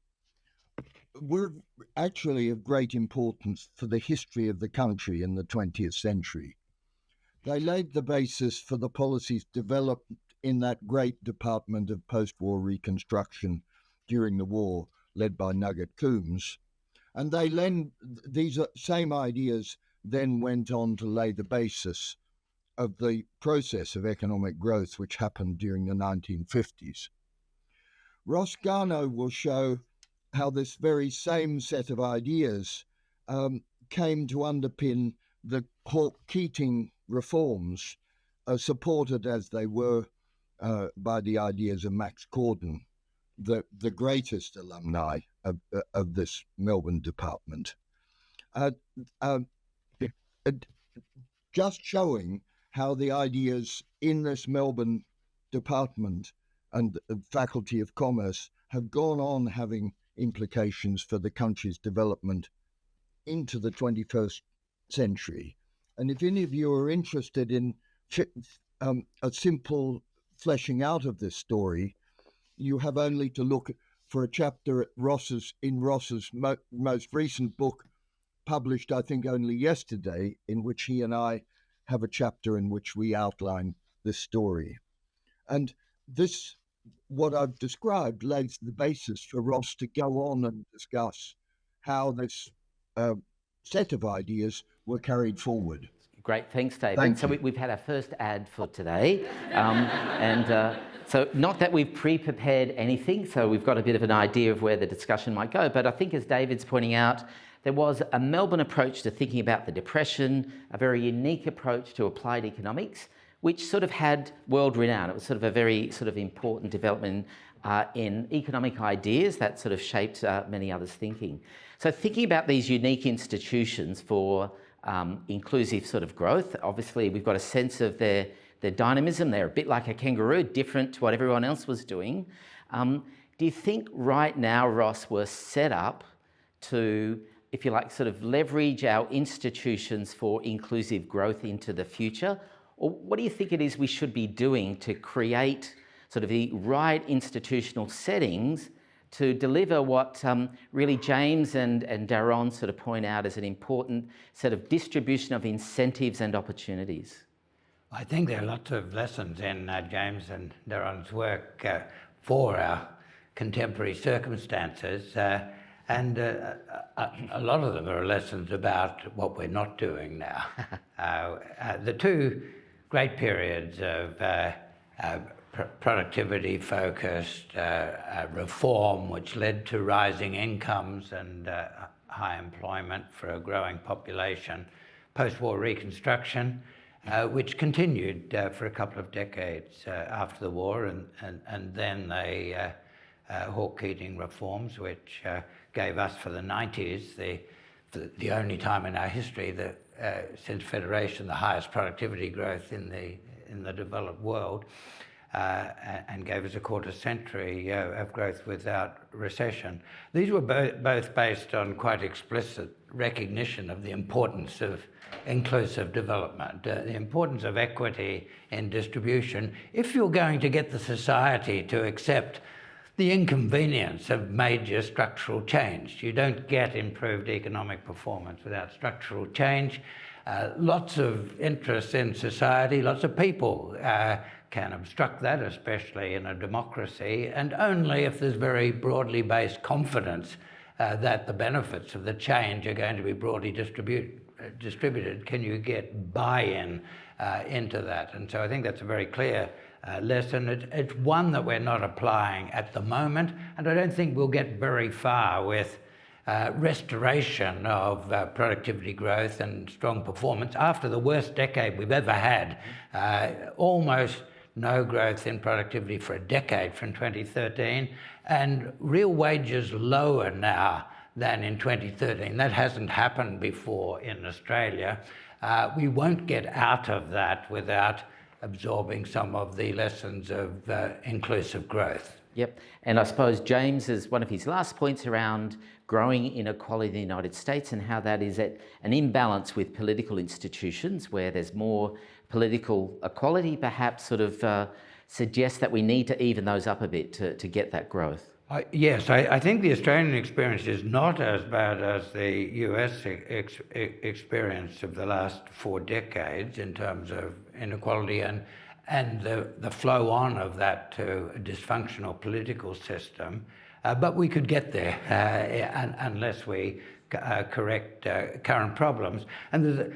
were actually of great importance for the history of the country in the 20th century. They laid the basis for the policies developed in that great department of post-war reconstruction during the war, led by Nugget Coombs. And these same ideas then went on to lay the basis of the process of economic growth which happened during the 1950s. Ross Garnaut will show how this very same set of ideas came to underpin the Hawke-Keating reforms, supported as they were by the ideas of Max Corden, the greatest alumni of this Melbourne department. Just showing how the ideas in this Melbourne department and Faculty of Commerce have gone on having implications for the country's development into the 21st century. And if any of you are interested in a simple fleshing out of this story, you have only to look for a chapter in Ross's most recent book, published I think only yesterday, in which he and I have a chapter in which we outline this story. And this, what I've described, lays the basis for Ross to go on and discuss how this set of ideas were carried forward. Great, thanks, David. Thank you. We've had our first ad for today. So not that we've pre-prepared anything, so we've got a bit of an idea of where the discussion might go, but I think as David's pointing out, there was a Melbourne approach to thinking about the Depression, a very unique approach to applied economics, which sort of had world renown. It was sort of a very sort of important development in economic ideas that sort of shaped many others' thinking. So thinking about these unique institutions for inclusive sort of growth, obviously we've got a sense of their dynamism. They're a bit like a kangaroo, different to what everyone else was doing. Do you think right now, Ross, we're set up to, if you like, sort of leverage our institutions for inclusive growth into the future? Or what do you think it is we should be doing to create sort of the right institutional settings to deliver what really James and Daron sort of point out as an important set of distribution of incentives and opportunities? I think there are lots of lessons in James and Daron's work for our contemporary circumstances. And a lot of them are lessons about what we're not doing now. The two great periods of productivity-focused reform, which led to rising incomes and high employment for a growing population, post-war reconstruction, which continued for a couple of decades after the war, and then the Hawke-Keating reforms, which gave us for the 90s the only time in our history that since Federation the highest productivity growth in the developed world, and gave us a quarter century of growth without recession. These were both based on quite explicit recognition of the importance of inclusive development, the importance of equity in distribution, if you're going to get the society to accept the inconvenience of major structural change. You don't get improved economic performance without structural change. Lots of interests in society, lots of people can obstruct that, especially in a democracy, and only if there's very broadly based confidence that the benefits of the change are going to be broadly distributed can you get buy-in into that. And so I think that's a very clear lesson. It's one that we're not applying at the moment, and I don't think we'll get very far with restoration of productivity growth and strong performance after the worst decade we've ever had. Almost no growth in productivity for a decade from 2013, and real wages lower now than in 2013. That hasn't happened before in Australia. We won't get out of that without absorbing some of the lessons of inclusive growth. Yep, and I suppose James's one of his last points around growing inequality in the United States and how that is at an imbalance with political institutions where there's more political equality, perhaps sort of suggests that we need to even those up a bit to get that growth. Yes, I think the Australian experience is not as bad as the US experience of the last 4 decades in terms of inequality and the flow on of that to a dysfunctional political system. But we could get there unless we correct current problems. And there's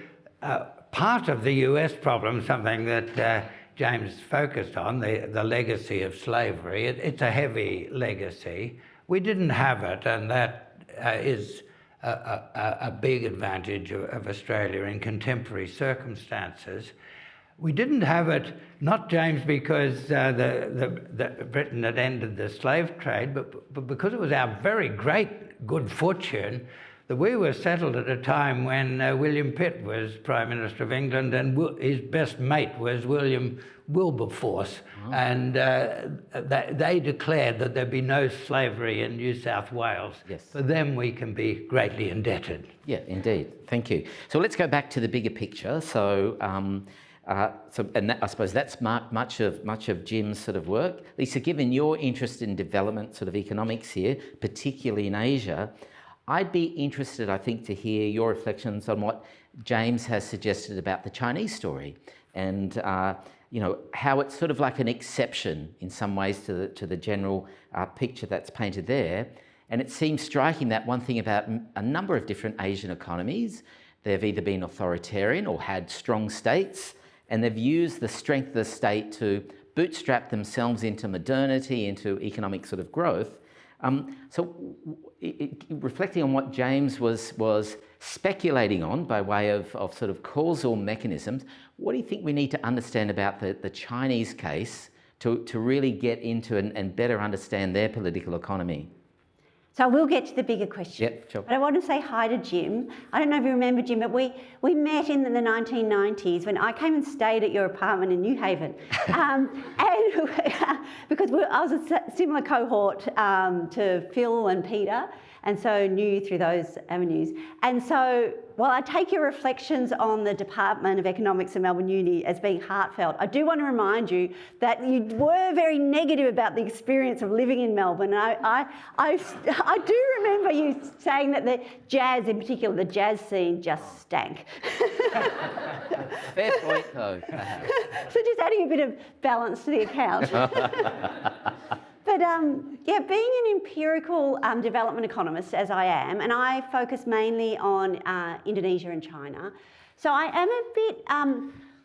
part of the US problem, something that James focused on, the legacy of slavery. It's a heavy legacy. We didn't have it, and that is a big advantage of Australia in contemporary circumstances. We didn't have it, not, James, because Britain had ended the slave trade, but because it was our very great good fortune that we were settled at a time when William Pitt was Prime Minister of England and his best mate was William Wilberforce. Oh. And they declared that there'd be no slavery in New South Wales. Yes. For them, we can be greatly indebted. Yeah, indeed. Thank you. So let's go back to the bigger picture. So, I suppose that's much of Jim's sort of work. Lisa, given your interest in development sort of economics here, particularly in Asia, I'd be interested, I think, to hear your reflections on what James has suggested about the Chinese story and, how it's sort of like an exception in some ways to the general picture that's painted there. And it seems striking that one thing about a number of different Asian economies, they've either been authoritarian or had strong states, and they've used the strength of the state to bootstrap themselves into modernity, into economic sort of growth. Reflecting on what James was speculating on by way of sort of causal mechanisms, what do you think we need to understand about the Chinese case to really get into and better understand their political economy? So we'll get to the bigger question. Yep, sure. But I want to say hi to Jim. I don't know if you remember, Jim, but we met in the 1990s when I came and stayed at your apartment in New Haven. And because I was a similar cohort to Phil and Peter, and so knew you through those avenues. And so while I take your reflections on the Department of Economics at Melbourne Uni as being heartfelt, I do want to remind you that you were very negative about the experience of living in Melbourne. And I do remember you saying that the jazz, in particular, the jazz scene just stank. Fair point, though. So just adding a bit of balance to the account. But yeah, being an empirical development economist, as I am, and I focus mainly on Indonesia and China, so I am a bit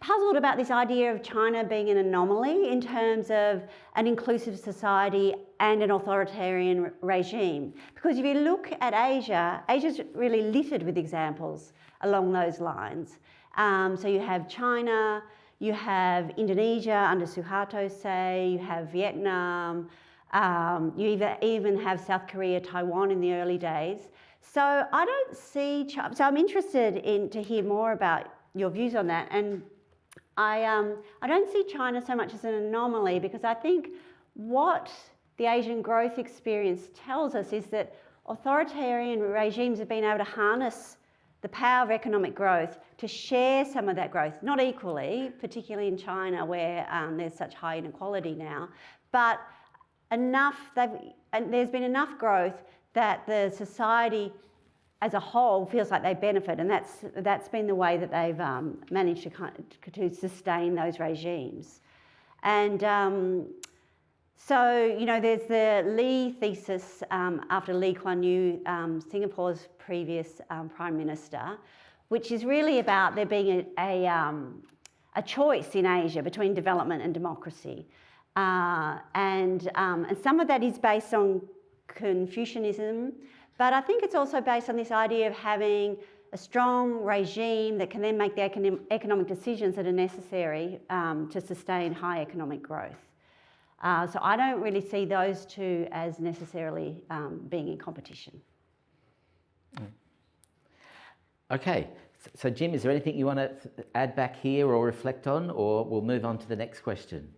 puzzled about this idea of China being an anomaly in terms of an inclusive society and an authoritarian regime. Because if you look at Asia, Asia's really littered with examples along those lines. So you have China, you have Indonesia under Suharto, say, you have Vietnam, you even have South Korea, Taiwan in the early days. So I don't see, so I'm interested to hear more about your views on that. And I don't see China so much as an anomaly, because I think what the Asian growth experience tells us is that authoritarian regimes have been able to harness the power of economic growth to share some of that growth, not equally, particularly in China where there's such high inequality now, but there's been enough growth that the society as a whole feels like they benefit, and that's been the way that they've managed to sustain those regimes. And so, you know, there's the Lee thesis after Lee Kuan Yew, Singapore's previous Prime Minister, which is really about there being a choice in Asia between development and democracy. And some of that is based on Confucianism, but I think it's also based on this idea of having a strong regime that can then make the economic decisions that are necessary to sustain high economic growth. So I don't really see those two as necessarily being in competition. Okay, so Jim, is there anything you want to add back here or reflect on, or we'll move on to the next question?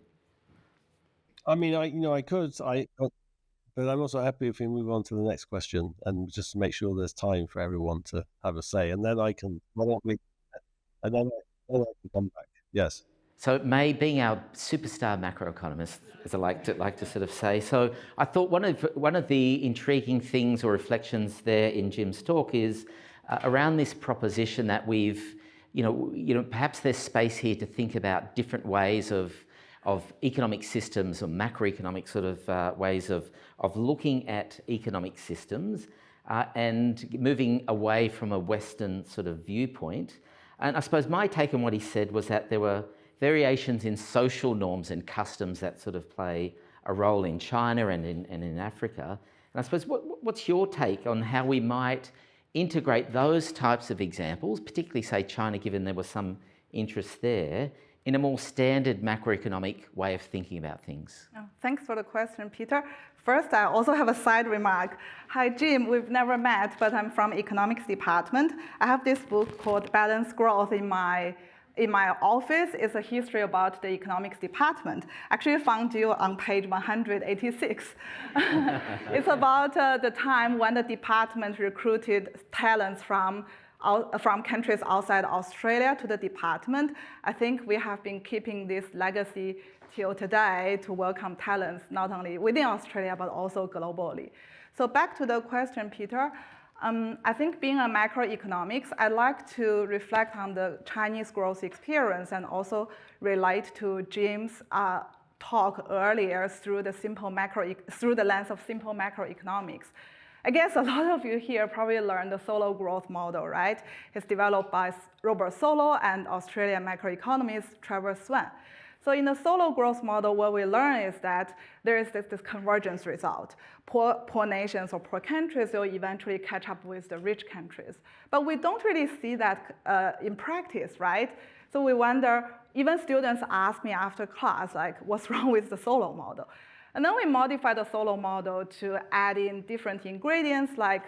I mean, I could, but I'm also happy if we move on to the next question and just make sure there's time for everyone to have a say, and then I can, I can come back. Yes. So May, being our superstar macroeconomist, as I like to sort of say, so I thought one of the intriguing things or reflections there in Jim's talk is around this proposition that we've, you know, perhaps there's space here to think about different ways of economic systems or macroeconomic sort of ways of looking at economic systems and moving away from a Western sort of viewpoint. And I suppose my take on what he said was that there were variations in social norms and customs that sort of play a role in China and in Africa. And I suppose what's your take on how we might integrate those types of examples, particularly say China, given there was some interest there, in a more standard macroeconomic way of thinking about things? Oh, thanks for the question, Peter. First, I also have a side remark. Hi, Jim, we've never met, but I'm from economics department. I have this book called Balanced Growth in my office. It's a history about the economics department. Actually, I found you on page 186. It's about the time when the department recruited talents from countries outside Australia to the department. I think we have been keeping this legacy till today to welcome talents, not only within Australia, but also globally. So back to the question, Peter. I think being a macroeconomics, I'd like to reflect on the Chinese growth experience and also relate to Jim's talk earlier through the lens of simple macroeconomics. I guess a lot of you here probably learned the Solow growth model, right? It's developed by Robert Solow and Australian macroeconomist Trevor Swan. So in the Solow growth model, what we learn is that there is this convergence result. Poor nations or poor countries will eventually catch up with the rich countries. But we don't really see that in practice, right? So we wonder, even students ask me after class, like, what's wrong with the Solow model? And then we modify the Solow model to add in different ingredients like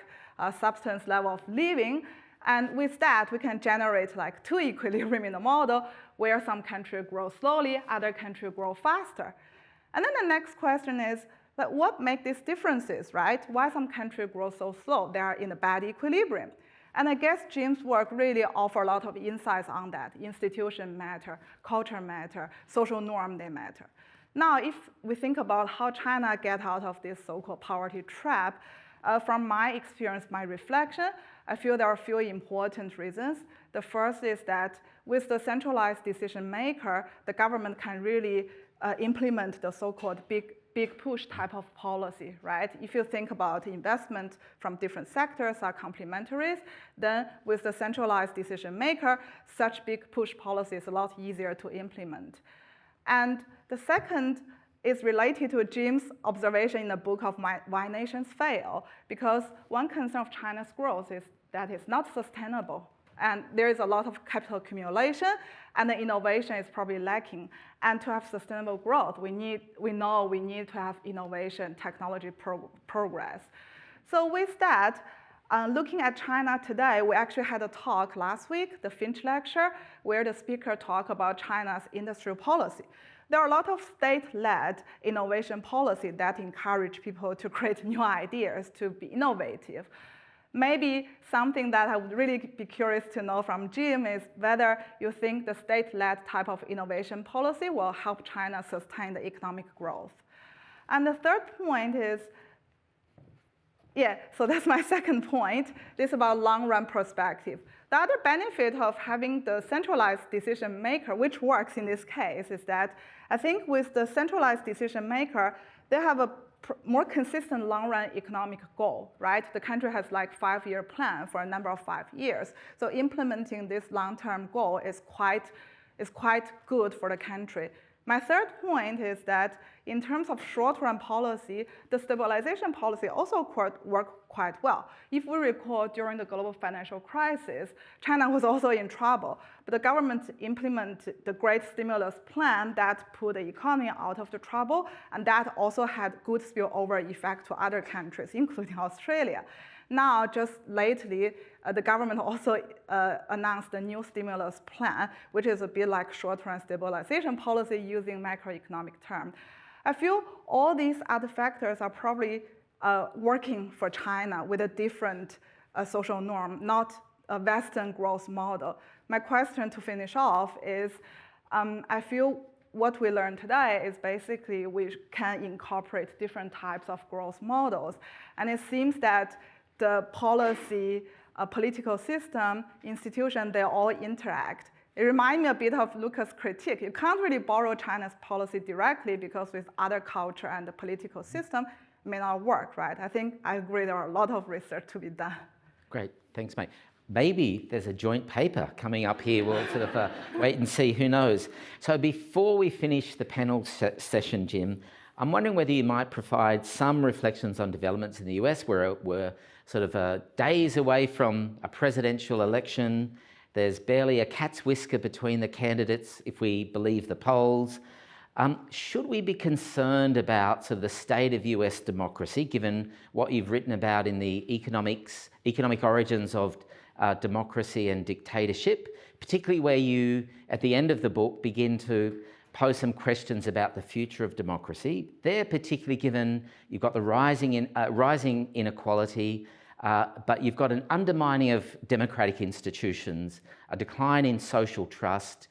substance level of living. And with that, we can generate like two equilibrium in the model where some country grow slowly, other country grow faster. And then the next question is, like, what make these differences, right? Why some country grow so slow? They are in a bad equilibrium. And I guess Jim's work really offers a lot of insights on that. Institution matter, culture matter, social norm, they matter. Now, if we think about how China get out of this so-called poverty trap, from my experience, my reflection, I feel there are a few important reasons. The first is that with the centralized decision maker, the government can really implement the so-called big big push type of policy, right? If you think about investment from different sectors are complementaries, then with the centralized decision maker, such big push policy is a lot easier to implement. And the second is related to Jim's observation in the book of Why Nations Fail, because one concern of China's growth is that it's not sustainable. And there is a lot of capital accumulation, and the innovation is probably lacking. And to have sustainable growth, we know we need to have innovation, technology progress. So with that, looking at China today, we actually had a talk last week, the Finch Lecture, where the speaker talked about China's industrial policy. There are a lot of state-led innovation policy that encourage people to create new ideas, to be innovative. Maybe something that I would really be curious to know from Jim is whether you think the state-led type of innovation policy will help China sustain the economic growth. And the third point is, so that's my second point. This is about long-run perspective. The other benefit of having the centralized decision maker, which works in this case, is that I think with the centralized decision maker, they have a more consistent long-run economic goal, right? The country has like 5-year plan for a number of 5 years. So implementing this long-term goal is quite good for the country. My third point is that in terms of short-run policy, the stabilization policy also worked quite well. If we recall, during the global financial crisis, China was also in trouble, but the government implemented the great stimulus plan that put the economy out of the trouble, and that also had good spillover effect to other countries, including Australia. Now, just lately, the government also announced a new stimulus plan, which is a bit like short-term stabilization policy using macroeconomic terms. I feel all these other factors are probably working for China with a different social norm, not a Western growth model. My question to finish off is, I feel what we learned today is basically we can incorporate different types of growth models. And it seems that the policy, political system, institution, they all interact. It reminds me a bit of Lucas' critique. You can't really borrow China's policy directly because with other culture and the political system, it may not work, right? I think I agree there are a lot of research to be done. Great, thanks, mate. Maybe there's a joint paper coming up here. We'll sort of wait and see, who knows. So before we finish the panel session, Jim, I'm wondering whether you might provide some reflections on developments in the US, where we're sort of days away from a presidential election. There's barely a cat's whisker between the candidates, if we believe the polls. Should we be concerned about sort of the state of US democracy, given what you've written about in the economic origins of democracy and dictatorship, particularly where you, at the end of the book, begin to pose some questions about the future of democracy? They're particularly given you've got the rising inequality, but you've got an undermining of democratic institutions, a decline in social trust.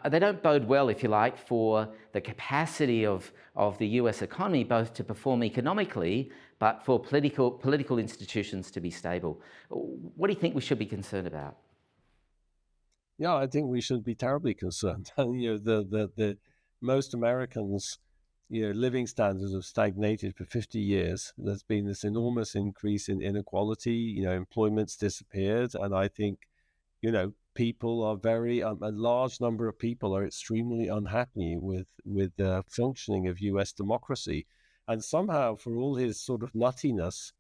They don't bode well, if you like, for the capacity of the US economy, both to perform economically, but for political institutions to be stable. What do you think we should be concerned about? Yeah, I think we should be terribly concerned. The most Americans, living standards have stagnated for 50 years. There's been this enormous increase in inequality. Employment's disappeared, and I think, people are a large number of people are extremely unhappy with the functioning of U.S. democracy, and somehow, for all his sort of nuttiness,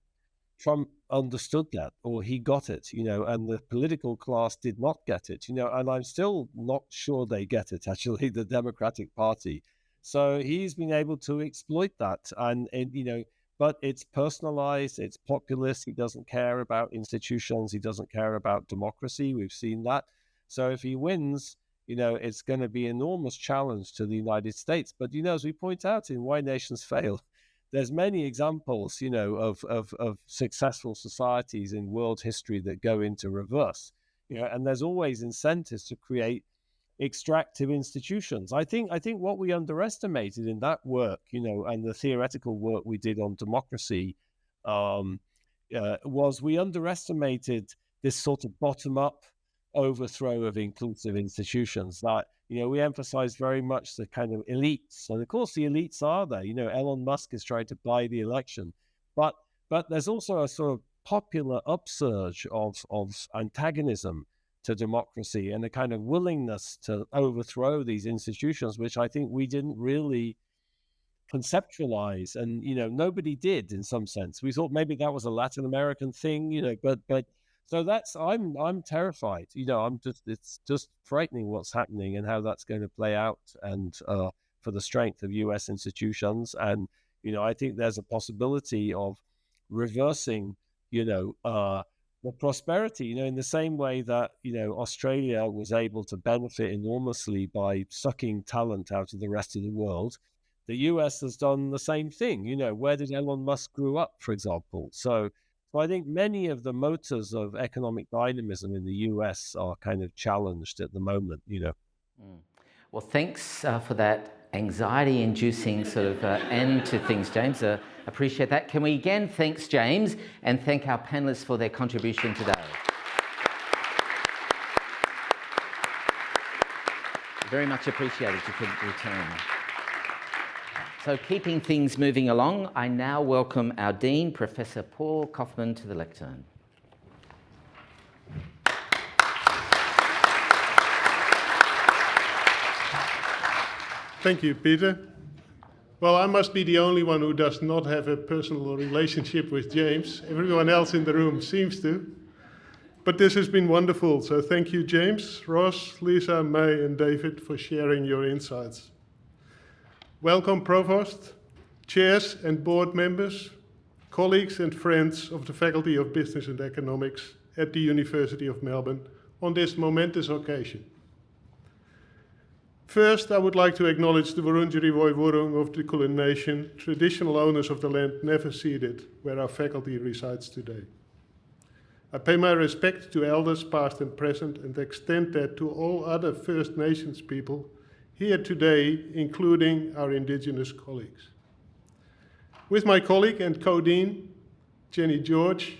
Trump understood that, or he got it, and the political class did not get it, and I'm still not sure they get it, actually, the Democratic Party. So he's been able to exploit that, and but it's personalized, it's populist, he doesn't care about institutions, he doesn't care about democracy, we've seen that. So if he wins, it's going to be an enormous challenge to the United States. But, as we point out in Why Nations Fail, there's many examples, of successful societies in world history that go into reverse, and there's always incentives to create extractive institutions. I think what we underestimated in that work, and the theoretical work we did on democracy, was we underestimated this sort of bottom-up overthrow of inclusive institutions. That, we emphasize very much the kind of elites, and of course the elites are there. Elon Musk is trying to buy the election, but there's also a sort of popular upsurge of antagonism to democracy and a kind of willingness to overthrow these institutions, which I think we didn't really conceptualize, and nobody did in some sense. We thought maybe that was a Latin American thing, but so I'm terrified. It's just frightening what's happening and how that's going to play out, and for the strength of U.S. institutions. And I think there's a possibility of reversing the prosperity, in the same way that Australia was able to benefit enormously by sucking talent out of the rest of the world. The US has done the same thing. Where did Elon Musk grew up, for example? So I think many of the motors of economic dynamism in the US are kind of challenged at the moment. Well, thanks for that anxiety-inducing sort of end to things, James. Appreciate that. Can we again thanks James and thank our panelists for their contribution today. Very much appreciated. You could return. So keeping things moving along, I now welcome our Dean, Professor Paul Kaufman, to the lectern. Thank you, Peter. Well, I must be the only one who does not have a personal relationship with James. Everyone else in the room seems to. But this has been wonderful. So thank you, James, Ross, Lisa, May, and David for sharing your insights. Welcome, Provost, chairs and board members, colleagues and friends of the Faculty of Business and Economics at the University of Melbourne on this momentous occasion. First, I would like to acknowledge the Wurundjeri Woiwurrung of the Kulin Nation, traditional owners of the land never ceded, where our faculty resides today. I pay my respect to elders past and present and extend that to all other First Nations people here today, including our Indigenous colleagues. With my colleague and co-dean, Jenny George,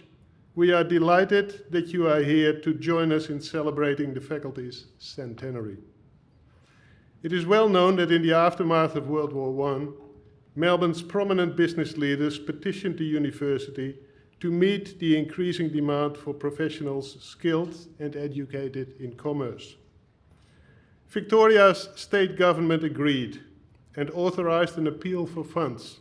we are delighted that you are here to join us in celebrating the faculty's centenary. It is well known that in the aftermath of World War I, Melbourne's prominent business leaders petitioned the university to meet the increasing demand for professionals skilled and educated in commerce. Victoria's state government agreed and authorized an appeal for funds.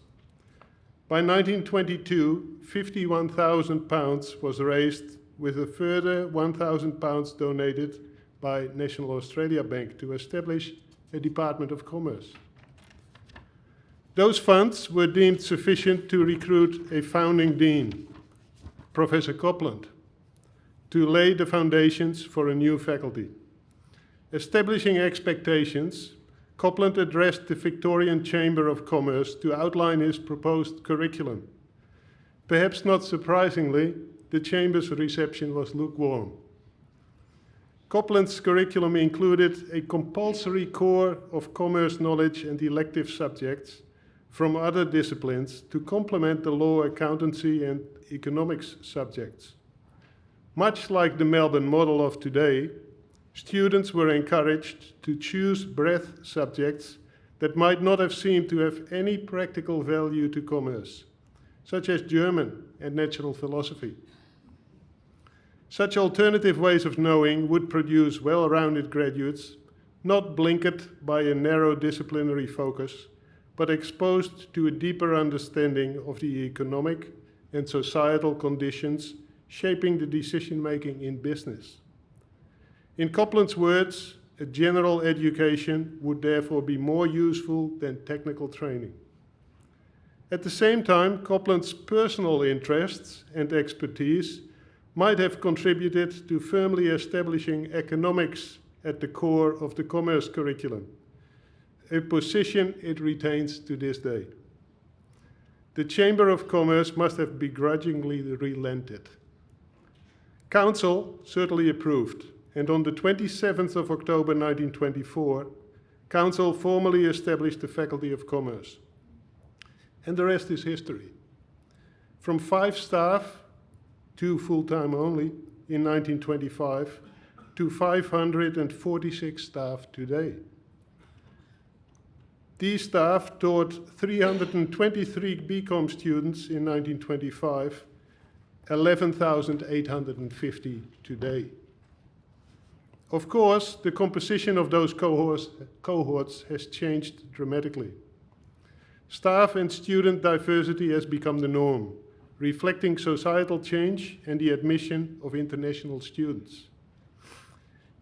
By 1922, £51,000 was raised, with a further £1,000 donated by National Australia Bank to establish a Department of Commerce. Those funds were deemed sufficient to recruit a founding dean, Professor Copland, to lay the foundations for a new faculty. Establishing expectations, Copland addressed the Victorian Chamber of Commerce to outline his proposed curriculum. Perhaps not surprisingly, the Chamber's reception was lukewarm. Copland's curriculum included a compulsory core of commerce knowledge and elective subjects from other disciplines to complement the law, accountancy, and economics subjects. Much like the Melbourne model of today, students were encouraged to choose breadth subjects that might not have seemed to have any practical value to commerce, such as German and natural philosophy. Such alternative ways of knowing would produce well-rounded graduates, not blinkered by a narrow disciplinary focus, but exposed to a deeper understanding of the economic and societal conditions shaping the decision-making in business. In Copland's words, a general education would therefore be more useful than technical training. At the same time, Copland's personal interests and expertise might have contributed to firmly establishing economics at the core of the commerce curriculum, a position it retains to this day. The Chamber of Commerce must have begrudgingly relented. Council certainly approved, and on the 27th of October 1924, Council formally established the Faculty of Commerce. And the rest is history. From 5 staff, 2 full-time only, in 1925, to 546 staff today. These staff taught 323 BCom students in 1925, 11,850 today. Of course, the composition of those cohorts has changed dramatically. Staff and student diversity has become the norm, reflecting societal change and the admission of international students.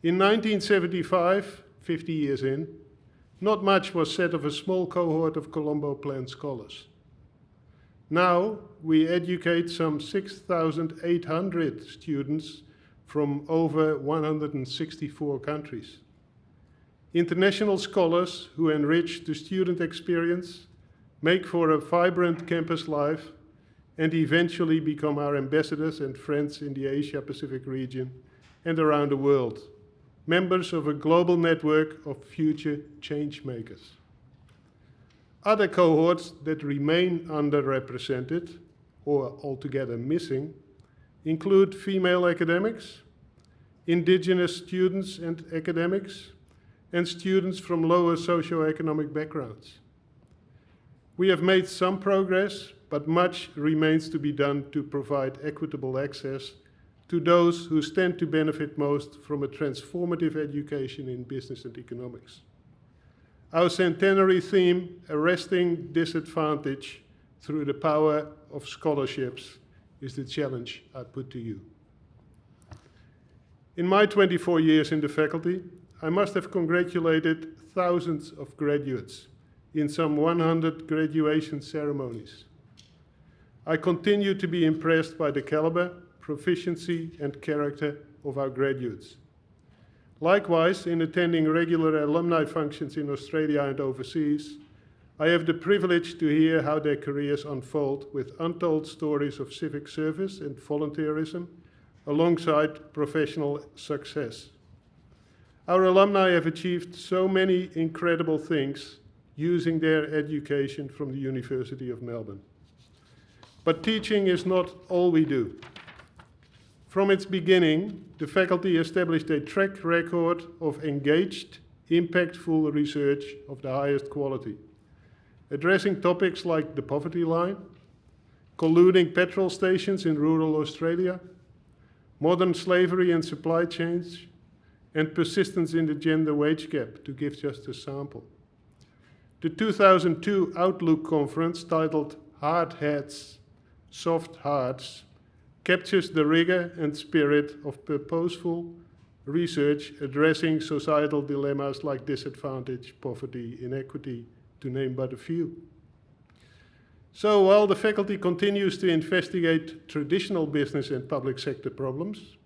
In 1975, 50 years in, not much was said of a small cohort of Colombo Plan scholars. Now, we educate some 6,800 students from over 164 countries. International scholars who enrich the student experience, make for a vibrant campus life, and eventually become our ambassadors and friends in the Asia-Pacific region and around the world, members of a global network of future change makers. Other cohorts that remain underrepresented or altogether missing include female academics, indigenous students and academics, and students from lower socioeconomic backgrounds. We have made some progress, but much remains to be done to provide equitable access to those who stand to benefit most from a transformative education in business and economics. Our centenary theme, Arresting Disadvantage Through the Power of Scholarships, is the challenge I put to you. In my 24 years in the faculty, I must have congratulated thousands of graduates in some 100 graduation ceremonies. I continue to be impressed by the caliber, proficiency, and character of our graduates. Likewise, in attending regular alumni functions in Australia and overseas, I have the privilege to hear how their careers unfold with untold stories of civic service and volunteerism alongside professional success. Our alumni have achieved so many incredible things using their education from the University of Melbourne. But teaching is not all we do. From its beginning, the faculty established a track record of engaged, impactful research of the highest quality, addressing topics like the poverty line, colluding petrol stations in rural Australia, modern slavery and supply chains, and persistence in the gender wage gap, to give just a sample. The 2002 Outlook conference, titled Hard Heads, Soft Hearts, captures the rigor and spirit of purposeful research addressing societal dilemmas like disadvantage, poverty, inequity, to name but a few. So while the faculty continues to investigate traditional business and public sector problems,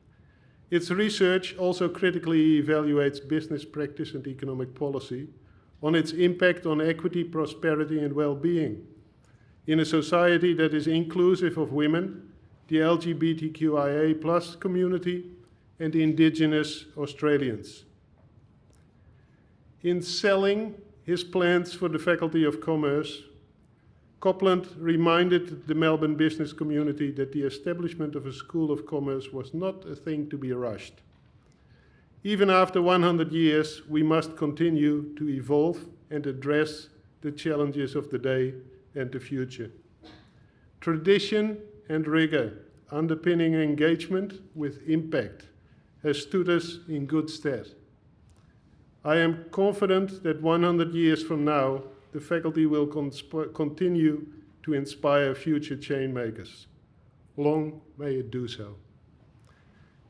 its research also critically evaluates business practice and economic policy on its impact on equity, prosperity, and well-being in a society that is inclusive of women, the LGBTQIA+ community, and Indigenous Australians. In selling his plans for the Faculty of Commerce, Copland reminded the Melbourne business community that the establishment of a School of Commerce was not a thing to be rushed. Even after 100 years, we must continue to evolve and address the challenges of the day and the future. Tradition and rigor underpinning engagement with impact has stood us in good stead. I am confident that 100 years from now, the faculty will continue to inspire future change makers. Long may it do so.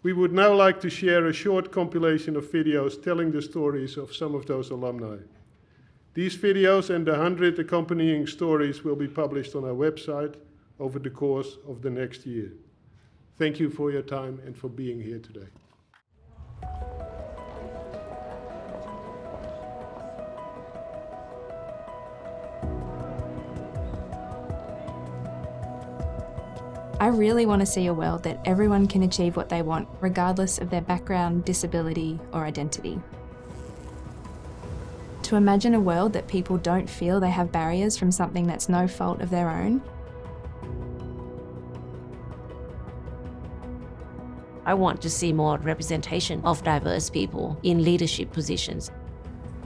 We would now like to share a short compilation of videos telling the stories of some of those alumni. These videos and the 100 accompanying stories will be published on our website over the course of the next year. Thank you for your time and for being here today. I really want to see a world that everyone can achieve what they want, regardless of their background, disability, or identity. To imagine a world that people don't feel they have barriers from something that's no fault of their own. I want to see more representation of diverse people in leadership positions.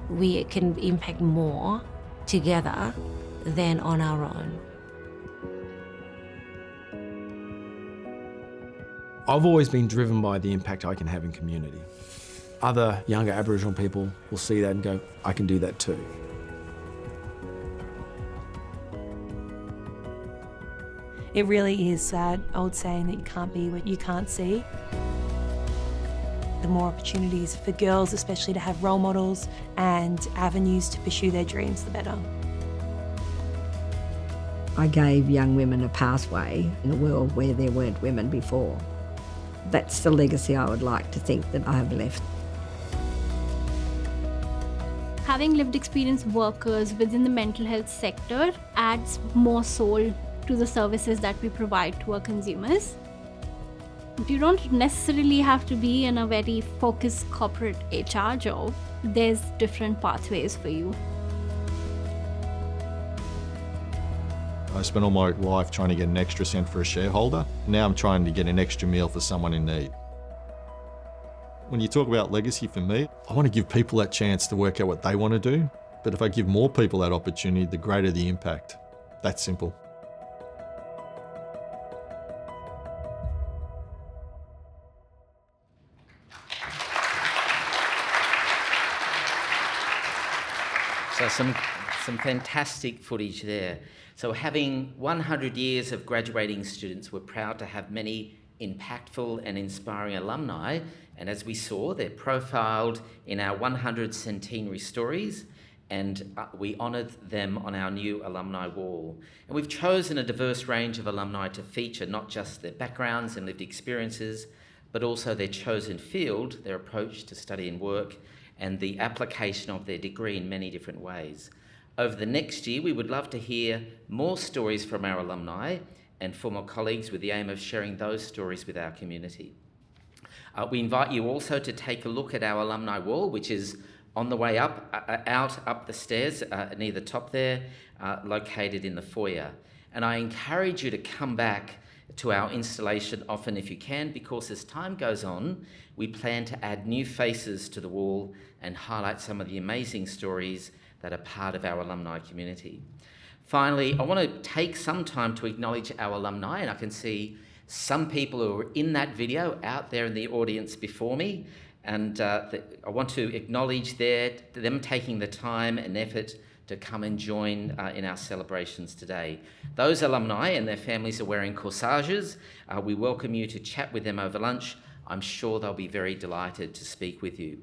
We can impact more together than on our own. I've always been driven by the impact I can have in community. Other younger Aboriginal people will see that and go, I can do that too. It really is sad, old saying that you can't be what you can't see. The more opportunities for girls especially to have role models and avenues to pursue their dreams, the better. I gave young women a pathway in a world where there weren't women before. That's the legacy I would like to think that I have left. Having lived experience workers within the mental health sector adds more soul to the services that we provide to our consumers. You don't necessarily have to be in a very focused corporate HR job. There's different pathways for you. I spent all my life trying to get an extra cent for a shareholder. Now I'm trying to get an extra meal for someone in need. When you talk about legacy for me, I want to give people that chance to work out what they want to do. But if I give more people that opportunity, the greater the impact. That's simple. So some fantastic footage there. So having 100 years of graduating students, we're proud to have many impactful and inspiring alumni. And as we saw, they're profiled in our 100 centenary stories, and we honoured them on our new alumni wall. And we've chosen a diverse range of alumni to feature not just their backgrounds and lived experiences, but also their chosen field, their approach to study and work, and the application of their degree in many different ways. Over the next year, we would love to hear more stories from our alumni and former colleagues with the aim of sharing those stories with our community. We invite you also to take a look at our alumni wall, which is on the way up the stairs near the top there, located in the foyer. And I encourage you to come back to our installation often if you can, because as time goes on, we plan to add new faces to the wall and highlight some of the amazing stories that are part of our alumni community. Finally, I want to take some time to acknowledge our alumni, and I can see some people who are in that video out there in the audience before me, and I want to acknowledge them taking the time and effort to come and join in our celebrations today. Those alumni and their families are wearing corsages. We welcome you to chat with them over lunch. I'm sure they'll be very delighted to speak with you.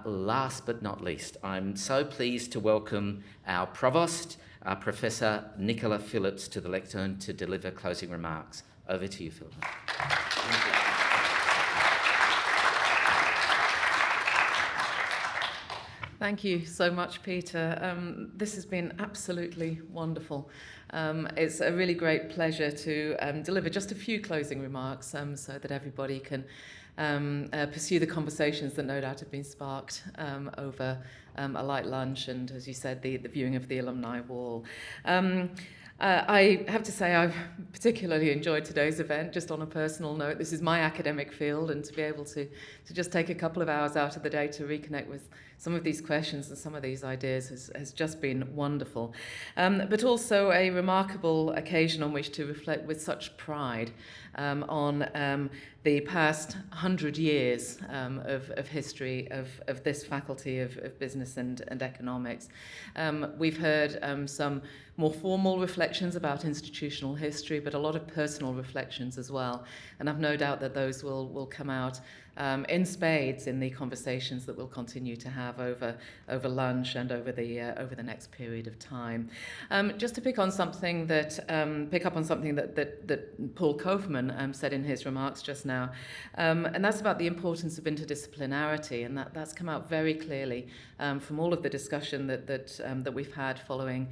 Last but not least, I'm so pleased to welcome our Provost, Professor Nicola Phillips, to the lectern to deliver closing remarks. Over to you, Philip. Thank you so much, Peter. This has been absolutely wonderful. It's a really great pleasure to deliver just a few closing remarks so that everybody can pursue the conversations that no doubt have been sparked over a light lunch and, as you said, the viewing of the alumni wall. I have to say I've particularly enjoyed today's event, just on a personal note. This is my academic field, and to be able to just take a couple of hours out of the day to reconnect with some of these questions and some of these ideas has just been wonderful. But also a remarkable occasion on which to reflect with such pride on the past 100 years of history of this faculty of business and economics. We've heard some more formal reflections about institutional history, but a lot of personal reflections as well. And I've no doubt that those will come out in spades in the conversations that we'll continue to have over lunch and over the next period of time. Just to pick up on something that Paul Kaufman said in his remarks just now, and that's about the importance of interdisciplinarity, and that's come out very clearly from all of the discussion that we've had following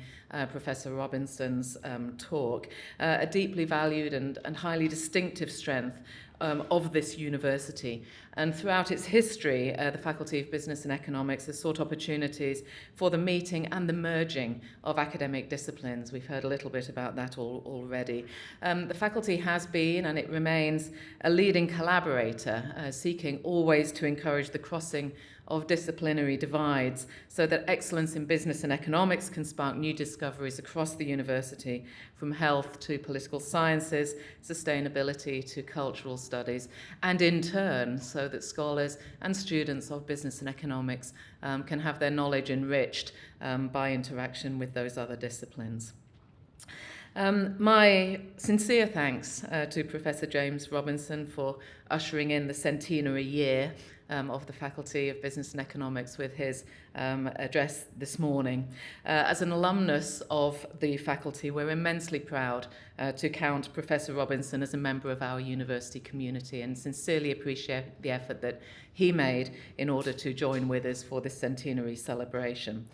Professor Robinson's talk. A deeply valued and highly distinctive strength of this university And throughout its history, the Faculty of Business and Economics has sought opportunities for the meeting and the merging of academic disciplines. We've heard a little bit about that already. The faculty has been, and it remains, a leading collaborator, seeking always to encourage the crossing of disciplinary divides so that excellence in business and economics can spark new discoveries across the university, from health to political sciences, sustainability to cultural studies, and in turn so that scholars and students of business and economics can have their knowledge enriched by interaction with those other disciplines. My sincere thanks to Professor James Robinson for ushering in the centenary year of the Faculty of Business and Economics with his address this morning. As an alumnus of the faculty, we're immensely proud to count Professor Robinson as a member of our university community and sincerely appreciate the effort that he made in order to join with us for this centenary celebration.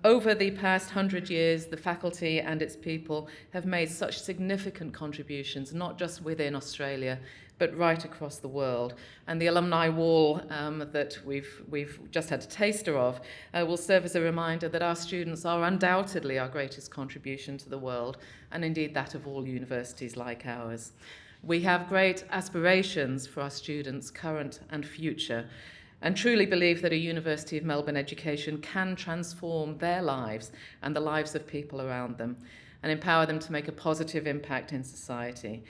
Over the past 100 years, the faculty and its people have made such significant contributions, not just within Australia, but right across the world. And the alumni wall that we've just had a taster of will serve as a reminder that our students are undoubtedly our greatest contribution to the world, and indeed that of all universities like ours. We have great aspirations for our students, current and future, and truly believe that a University of Melbourne education can transform their lives and the lives of people around them and empower them to make a positive impact in society.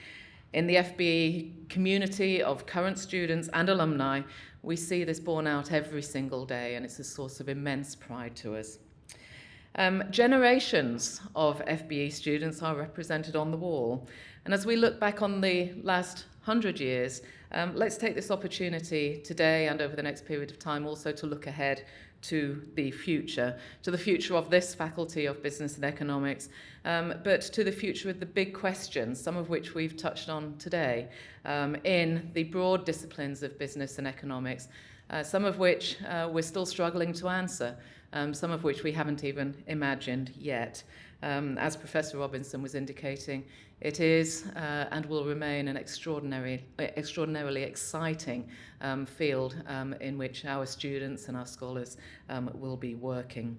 In the FBE community of current students and alumni, we see this borne out every single day, and it's a source of immense pride to us. Generations of FBE students are represented on the wall, and as we look back on the last 100 years, let's take this opportunity today and over the next period of time also to look ahead to the future of this Faculty of Business and Economics, but to the future of the big questions, some of which we've touched on today, in the broad disciplines of business and economics, some of which we're still struggling to answer, some of which we haven't even imagined yet. As Professor Robinson was indicating, it is and will remain an extraordinarily exciting field in which our students and our scholars will be working.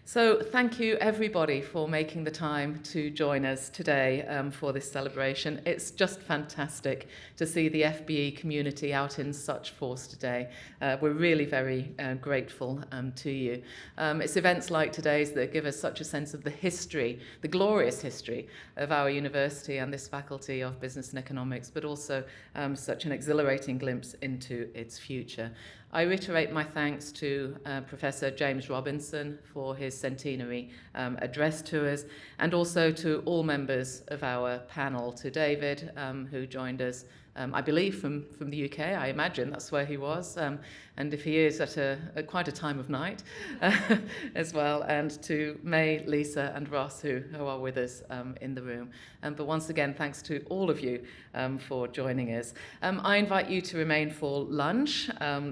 So thank you everybody for making the time to join us today for this celebration. It's just fantastic to see the FBE community out in such force today. We're really very grateful to you. It's events like today's that give us such a sense of the history, the glorious history of our university and this Faculty of Business and Economics, but also such an exhilarating glimpse into its future. I reiterate my thanks to Professor James Robinson for his centenary address to us, and also to all members of our panel, to David, who joined us, I believe, from the UK. I imagine that's where he was, and if he is at quite a time of night as well, and to May, Lisa and Ross, who are with us in the room. But once again, thanks to all of you for joining us. I invite you to remain for lunch,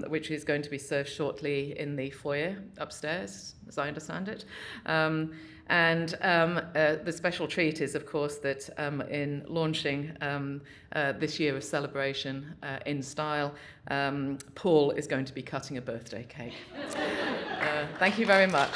which is going to be served shortly in the foyer upstairs, as I understand it. And the special treat is, of course, that in launching this year of celebration in style, Paul is going to be cutting a birthday cake. Thank you very much.